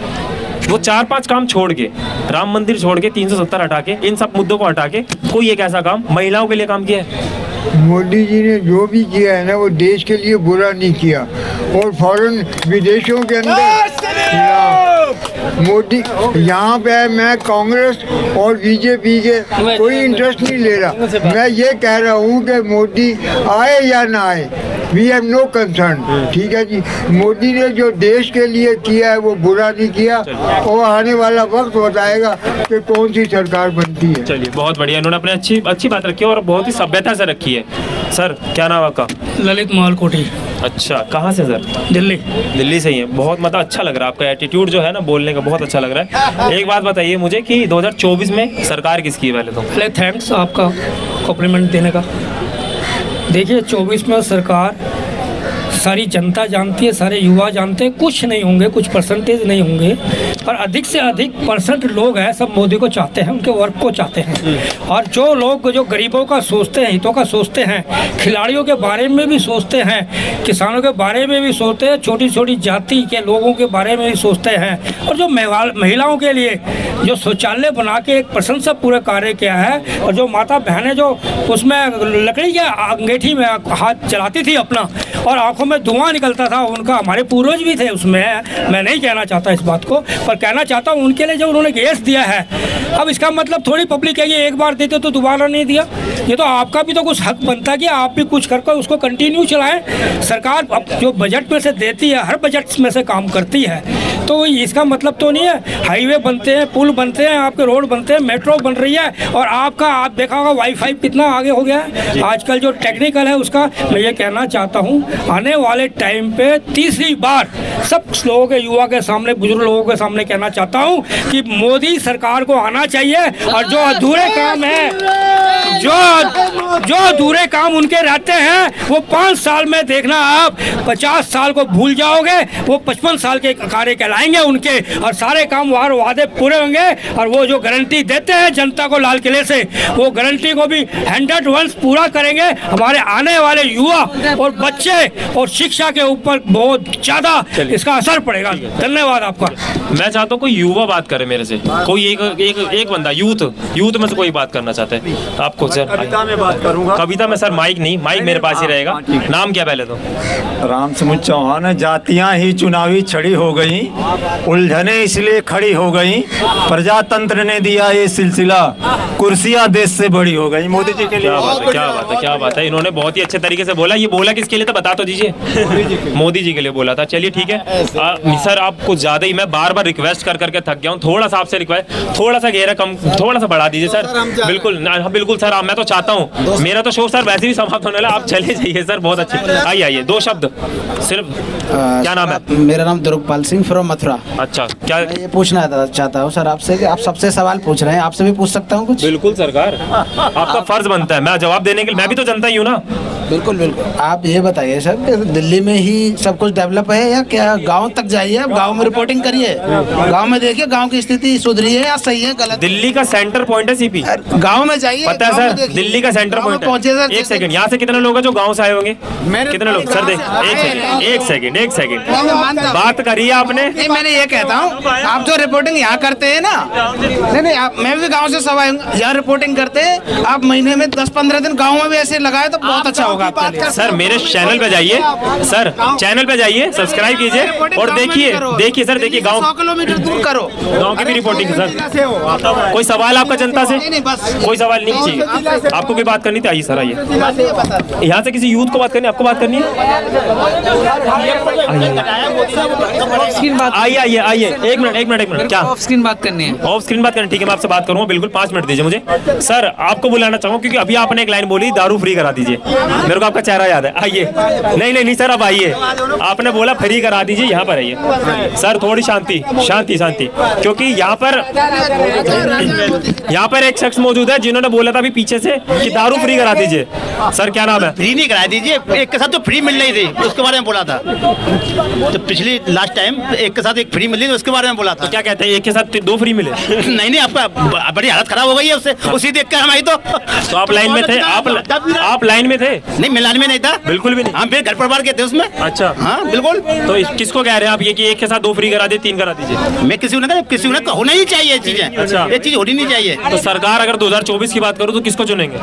वो 4-5 काम छोड़ के, राम मंदिर छोड़ के, 370 हटा के, इन सब मुद्दों को हटा के कोई एक ऐसा काम महिलाओं के लिए काम किया है? मोदी जी ने जो भी किया है ना वो देश के लिए बुरा नहीं किया, और फॉरेन विदेशों के अंदर मोदी यहाँ पे मैं कांग्रेस और बीजेपी के कोई इंटरेस्ट नहीं ले रहा। मैं ये कह रहा हूँ कि मोदी आए या ना आए, वी हैव नो कंसर्न। ठीक है जी, मोदी ने जो देश के लिए किया है वो बुरा नहीं किया, और आने वाला वक्त बताएगा कि कौन सी सरकार बनती है। चलिए, बहुत बढ़िया, इन्होंने अपने अच्छी बात रखी है और बहुत ही सभ्यता से रखी है। सर क्या नाम आपका? ललित मालकोटी। अच्छा, कहाँ से सर? दिल्ली से ही है। बहुत मतलब अच्छा लग रहा है आपका एटीट्यूड जो है ना बोलने का, बहुत अच्छा लग रहा है। एक बात बताइए मुझे कि 2024 में सरकार किसकी है? पहले थैंक्स आपका कॉम्प्लीमेंट देने का। देखिए 24 में सरकार सारी जनता जानती है, सारे युवा जानते हैं, कुछ नहीं होंगे, कुछ परसेंटेज नहीं होंगे, पर अधिक से अधिक परसेंट लोग हैं सब मोदी को चाहते हैं, उनके वर्क को चाहते हैं। और जो लोग जो गरीबों का सोचते हैं, हितों का सोचते हैं, खिलाड़ियों के बारे में भी सोचते हैं, किसानों के बारे में भी सोचते हैं, छोटी छोटी जाति के लोगों के बारे में भी सोचते हैं, और जो महिलाओं के लिए जो शौचालय बना के एक प्रशंसा पूरा कार्य किया है, और जो माता बहनें जो उसमें लकड़ी के अंगीठी में हाथ चलाती थी अपना और आंखों में धुआं निकलता था, उनका हमारे पूर्वज भी थे उसमें। मैं नहीं कहना चाहता इस बात को, पर कहना चाहता हूँ उनके लिए जो उन्होंने गैस दिया है, अब इसका मतलब थोड़ी पब्लिक है ये एक बार देते तो दोबारा नहीं दिया। ये तो आपका भी तो कुछ हक बनता है कि आप भी कुछ करके उसको कंटिन्यू चलाएं। सरकार अब जो बजट में से देती है, हर बजट में से काम करती है, तो इसका मतलब तो नहीं है हाईवे बनते हैं, पुल बनते हैं, आपके रोड बनते हैं, मेट्रो बन रही है और आपका आप देखा होगा वाईफाई कितना आगे हो गया है आजकल जो टेक्निकल है उसका। मैं ये कहना चाहता हूँ आने वाले टाइम पे तीसरी बार सब लोगों के, युवा के सामने, बुजुर्ग लोगों के सामने कहना चाहता हूँ कि मोदी सरकार को आना चाहिए और जो अधूरे काम है, जो अधूरे काम उनके रहते हैं वो 5 साल में देखना आप 50 साल को भूल जाओगे, वो 55 साल के कार्य कहलाएंगे उनके और सारे काम वादे पूरे होंगे और वो जो गारंटी देते हैं जनता को लाल किले से वो गारंटी को भी 100% पूरा करेंगे। हमारे आने वाले युवा और बच्चे और शिक्षा के ऊपर बहुत ज्यादा इसका असर पड़ेगा। धन्यवाद आपका। मैं चाहता हूँ कोई युवा बात करे मेरे से, कोई एक बंदा यूथ में से कोई बात करना चाहते हैं। आपको सर कविता में बात करूंगा। कविता में सर माइक नहीं, माइक मेरे पास ही रहेगा। नाम क्या पहले तो? राम समुद्र चौहान। जातियां ही चुनावी छड़ी हो गई, उलझने इसलिए खड़ी हो गई, प्रजातंत्र ने दिया ये सिलसिला, कुर्सियां देश से बड़ी हो गई। मोदी जी के लिए क्या बात है। इन्होंने बहुत ही अच्छे तरीके से बोला। ये बोला किसके लिए था बता तो दीजिए। मोदी जी के लिए बोला था। चलिए ठीक है सर, आपको ज्यादा ही मैं बार बार रिक्वेस्ट कर करके थक गया हूँ। थोड़ा सा आपसे रिक्वेस्ट, थोड़ा सा घेरा कम, थोड़ा सा बढ़ा दीजिए सर। बिल्कुल बिल्कुल सर, मैं तो चाहता हूँ, मेरा तो शो सर वैसे भी समाप्त होने वाला, आप चले जाइए सर। बहुत अच्छे, आइए 2 शब्द सिर्फ। क्या नाम है? मेरा नाम दुर्गपाल सिंह फ्रॉम मथुरा। अच्छा, क्या ये पूछना चाहता हूँ सर आपसे कि आप सबसे सवाल पूछ रहे हैं, आपसे भी पूछ सकता हूँ कुछ? बिल्कुल सरकार, आपका फर्ज बनता है मैं जवाब देने के लिए, मैं भी तो जनता ही हूँ ना। बिल्कुल बिल्कुल। आप ये बताइए सर, दिल्ली में ही सब कुछ डेवलप है या क्या गांव तक जाइए, आप गांव में रिपोर्टिंग करिए, गांव में देखिए गांव की स्थिति सुधरी है या सही है गलत? दिल्ली का सेंटर पॉइंट है सीपी। गांव में जाइए, पता है सर, दिल्ली का सेंटर पॉइंट पहुंचे सर। एक सेकंड, यहाँ से कितने लोग हैं जो गाँव से आए होंगे? कितने लोग सर? एक सेकंड बात करिए आपने। नहीं, मैंने ये कहता हूँ, आप जो रिपोर्टिंग यहाँ करते हैं ना, नहीं मैं भी गाँव से सब यहाँ रिपोर्टिंग करते हैं, आप महीने में 10-15 दिन गाँव में भी ऐसे लगाए तो बहुत अच्छा होगा आपके लिए। सर मेरे चैनल पे जाइए सर, चैनल पे जाइए, सब्सक्राइब कीजिए और देखिए सर, देखिए गाँव 100 किलोमीटर दूर करो, गाँव की भी रिपोर्टिंग सर। कोई सवाल आपका जनता से? कोई सवाल नहीं चाहिए आपको, कोई बात करनी थी? आइए सर, आइए। यहाँ से किसी यूथ को बात करनी है? आपको बात करनी है? आइए 1 मिनट। क्या ऑफ स्क्रीन बात करनी है? ऑफ स्क्रीन बात करनी, ठीक है मैं आपसे बात करूँगा। बिल्कुल 5 मिनट दीजिए मुझे। सर आपको बुलाना चाहूँगा क्योंकि अभी आपने एक लाइन बोली दारू फ्री करा दीजिए, मेरे को आपका चेहरा याद है। आइए। नहीं सर, अब आइए। आपने बोला फ्री करा दीजिए, यहाँ पर आइए सर। थोड़ी शांति, क्योंकि यहाँ पर एक शख्स मौजूद है जिन्होंने बोला था अभी पीछे से कि दारू फ्री करा दीजिए। सर क्या नाम है? फ्री नहीं करा दीजिए, एक के साथ तो फ्री मिल रही थी, उसके बारे में बोला था। तो पिछली लास्ट टाइम एक के साथ एक फ्री मिली, उसके बारे में बोला था। तो क्या कहते हैं, एक के साथ 2 फ्री मिले? नहीं, आपका बड़ी हालत खराब हो गई है उससे, उसी देख कर हम आई। तो आप लाइन में थे? आप लाइन में थे? नहीं, मैं लाइन में नहीं था, बिल्कुल भी नहीं। हम फिर घर परिवार के थे उसमें। अच्छा, हाँ बिल्कुल। तो किसको कह रहे हैं आप ये कि एक के साथ 2 फ्री करा दे, 3 करा दीजिए? मैं किसी ने होना ही चाहिए चीजें। अच्छा, ये चीज होनी नहीं चाहिए। तो सरकार अगर 2024 की बात करूँ तो किसको चुनेंगे?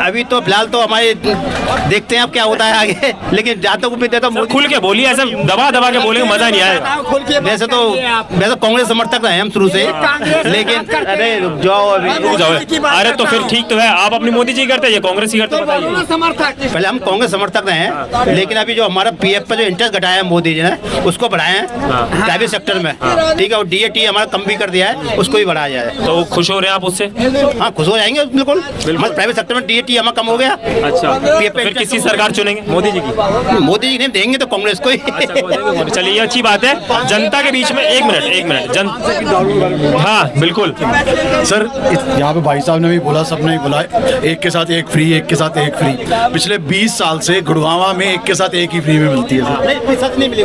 अभी तो फिलहाल तो हमारे देखते हैं अब क्या होता है आगे, लेकिन जहाँ तक उम्मीद है तो खुल के बोलिए, ऐसे दबा के बोलेंगे मजा नहीं आएगा। वैसे तो कांग्रेस समर्थक हैं हम शुरू से, लेकिन अरे रुक जाओ अरे तो फिर ठीक तो है, आप अपनी मोदी जी करते हैं, कांग्रेस ही करते हैं? पहले हम कांग्रेस समर्थक रहे हैं, लेकिन अभी जो हमारा पीएफ पे जो इंटरेस्ट घटाया है मोदी जी ने, उसको बढ़ाया है प्राइवेट सेक्टर में, ठीक है। और डीएटी हमारा कम भी कर दिया है, उसको भी बढ़ाया जाए। तो खुश हो रहे हैं आप उससे? हाँ, खुश हो जाएंगे बिल्कुल। प्राइवेट सेक्टर में डीएटी हमारा कम हो गया। अच्छा, फिर किसी सरकार चुनेंगे? मोदी जी की? मोदी जी ने देंगे तो कांग्रेस को ही। चलिए ये अच्छी बात है। जनता के बीच में 1 मिनट। हाँ बिल्कुल सर, यहाँ पे भाई साहब ने भी बोला, सबने भी बोला, एक के साथ एक फ्री, एक के साथ एक फ्री। पिछले 20 साल से गुड़गांव में एक के साथ एक ही फ्री में मिलती है सर। नहीं मिली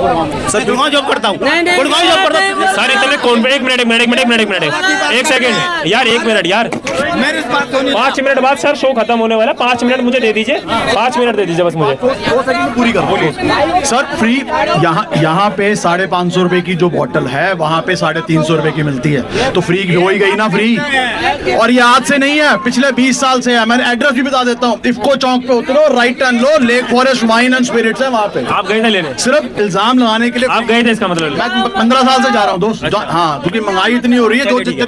सर, गुड़गांव जॉब करता हूँ, गुड़गांव जॉब करता हूँ सर। इतने कौन? 1 मिनट, 1 सेकंड यार, 1 मिनट यार, 5 मिनट बाद सर शो खत्म होने वाला। 5 मिनट मुझे दे दीजिए, 5 मिनट दे दीजिए बस मुझे। पूरी कर बोलिए सर। फ्री यहाँ पे 550 रुपए की जो बोतल है, वहाँ पे 350 रुपए की मिलती है, तो फ्री हो ही गई ना फ्री। और ये आज से नहीं है, पिछले 20 साल से है। मैंने एड्रेस भी बता देता हूँ, इफ्को चौक पे उतरो, राइट टर्न लो, Lake Forest Wine and Spirits है वहाँ पे। आप गए थे लेने? सिर्फ इल्जाम लगाने के लिए आप गए थे, इसका मतलब? मैं 15 साल से जा रहा हूँ दोस्त। हाँ, क्योंकि महंगाई इतनी हो रही है,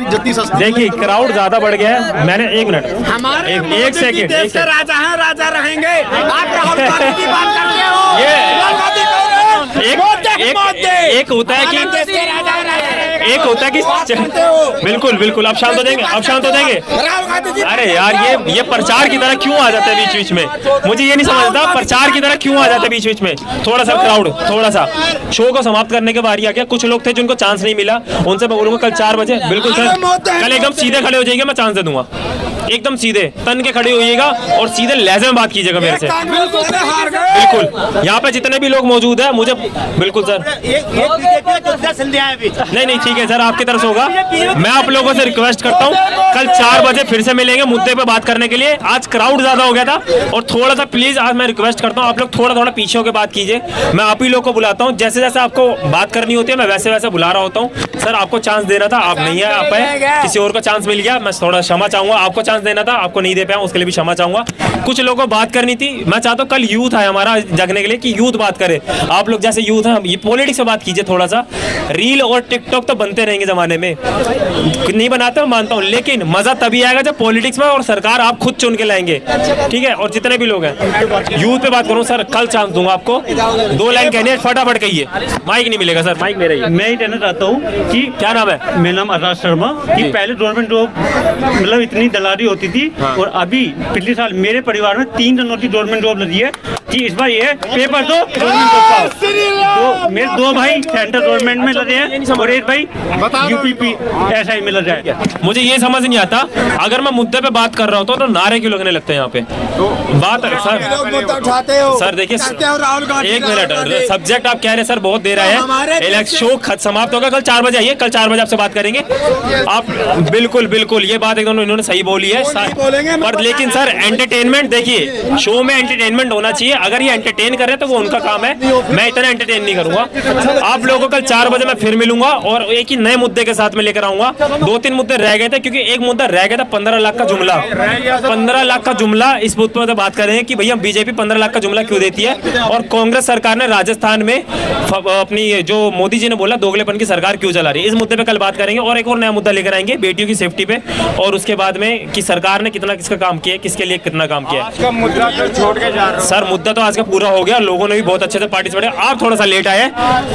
जितनी सस्ती। देखिए क्राउड ज्यादा बढ़ गया है। मैंने 1 मिनट, एक सेकंड, राजा हैं, राजा रहेंगे। आप राहुल गांधी की बात करते हो? एक होता है कि बिल्कुल बिल्कुल, अब शांत हो जाएंगे, अब शांत हो जाएंगे। अरे यार ये प्रचार की तरह क्यों आ जाता है बीच बीच में, मुझे ये नहीं समझता प्रचार की तरह क्यों आ जाता है बीच बीच में। थोड़ा सा क्राउड, थोड़ा सा शो को समाप्त करने के बारी आ गया। कुछ लोग थे जिनको चांस नहीं मिला, उनसे मैं बोलूंगा कल 4 बजे बिल्कुल सर, कल एकदम सीधे खड़े हो जाइए, मैं चांस दे दूंगा। एकदम सीधे तन के खड़े होइएगा और सीधे लहजे में बात कीजिएगा मेरे से। बिल्कुल, यहाँ पे जितने भी लोग मौजूद है, मुझे बिल्कुल सर नहीं ठीक है सर, आपकी तरफ से होगा। मैं आप लोगों से रिक्वेस्ट करता हूँ कल 4 बजे फिर से मिलेंगे मुद्दे पे बात करने के लिए। आज क्राउड ज्यादा हो गया था और थोड़ा सा प्लीज आज मैं रिक्वेस्ट करता हूँ आप लोग थोड़ा पीछे होकर बात कीजिए। मैं आप ही लोग को बुलाता हूँ, जैसे जैसे आपको बात करनी होती है मैं वैसे वैसे बुला रहा होता हूँ। सर आपको चांस देना था, आप नहीं आ पाए, किसी और को चांस मिल गया, मैं थोड़ा क्षमा चाहूंगा। आपको चांस देना था, आपको नहीं दे पाया, उसके लिए भी क्षमा चाहूंगा। कुछ लोगों को बात करनी थी, मैं चाहता हूँ कल यूथ है हमारा जगने के लिए कि यूथ बात करे। आप लोग जैसे यूथ है, ये पॉलिटिक्स से बात कीजिए थोड़ा सा। रील और टिकटॉक तो बनते रहेंगे जमाने में, नहीं बनाते मैं मानता हूँ, लेकिन मजा तभी आएगा जब पॉलिटिक्स में और सरकार आप खुद चुन के लाएंगे, ठीक है। और जितने भी लोग हैं यूथ पे बात करूँ सर, कल चांस दूंगा आपको। 2 लाइन कहनी है, फटाफट कहिए, माइक नहीं मिलेगा सर, माइक मेरा ही। मैं ही कहना चाहता हूँ कि क्या नाम है? मेरा नाम आजाद शर्मा। कि पहले गवर्नमेंट जॉब मतलब इतनी दलाली होती थी और अभी पिछले साल मेरे परिवार में 3 जनों की गवर्नमेंट जॉब लगी है कि इस बार ये पेपर दो गवर्नमेंट जॉब का। मेरे 2 भाई सेंट्रल गवर्नमेंट में लगे हैं और एक भाई यूपी SI में लग जाए। मुझे ये समझ नहीं आता, अगर मैं मुद्दे पे बात कर रहा होता तो नारे क्यों लगने लगते हैं यहाँ पे? बात सर देखिए, एक मिनट, सब्जेक्ट आप कह रहे हैं सर बहुत दे रहा है, इलेक्शन शो समाप्त होगा, कल 4 बजे आइए, कल 4 बजे आपसे बात करेंगे आप। बिल्कुल ये बात एकदम इन्होंने सही बोली है पर लेकिन सर एंटरटेनमेंट देखिए, शो में एंटरटेनमेंट होना चाहिए। अगर ये एंटरटेन कर रहे हैं तो वो उनका काम है, मैं इतना एंटरटेन नहीं करूंगा। आप लोगों को कल 4 बजे मैं फिर मिलूंगा और एक ही नए मुद्दे के साथ में लेकर आऊंगा। 2-3 मुद्दे रह गए थे, क्योंकि एक मुद्दा रह गया था 15 लाख का जुमला। 15 लाख का जुमला, इस मुद्दे पर बात करेंगे कि भैया बीजेपी 15 लाख का जुमला क्यों देती है और कांग्रेस सरकार ने राजस्थान में अपनी जो मोदी जी ने बोला दोगलेपन की सरकार क्यों चला रही है, इस मुद्दे पे कल बात करेंगे। और एक और नया मुद्दा लेकर आएंगे बेटियों की सेफ्टी पे, और उसके बाद में कि सरकार ने कितना किसका काम किया, किसके लिए कितना काम किया है। मुद्दा तो छोड़ के जा रहा हूं। सर मुद्दा तो आज का पूरा हो गया, लोगों ने भी बहुत अच्छे से पार्टिसिपेट, आप थोड़ा सा लेट आए।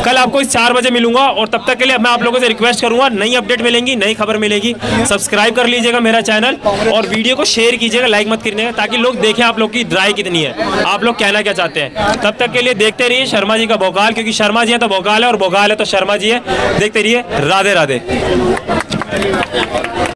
कल आपको इस 4 बजे मिलूंगा और तब तक के लिए मैं आप लोगों से रिक्वेस्ट करूंगा, नई अपडेट मिलेंगी, नई खबर मिलेगी, सब्सक्राइब कर लीजिएगा मेरा चैनल और वीडियो को शेयर कीजिएगा, लाइक मत करिएगा, ताकि लोग देखें आप लोग की राय कितनी है, आप लोग कहना क्या चाहते हैं। तब तक के लिए देखते रहिए शर्मा जी का भोकाल, क्योंकि शर्मा जी है तो भोकाल है और भोकाल है तो शर्मा जी है। देखते रहिए, राधे राधे।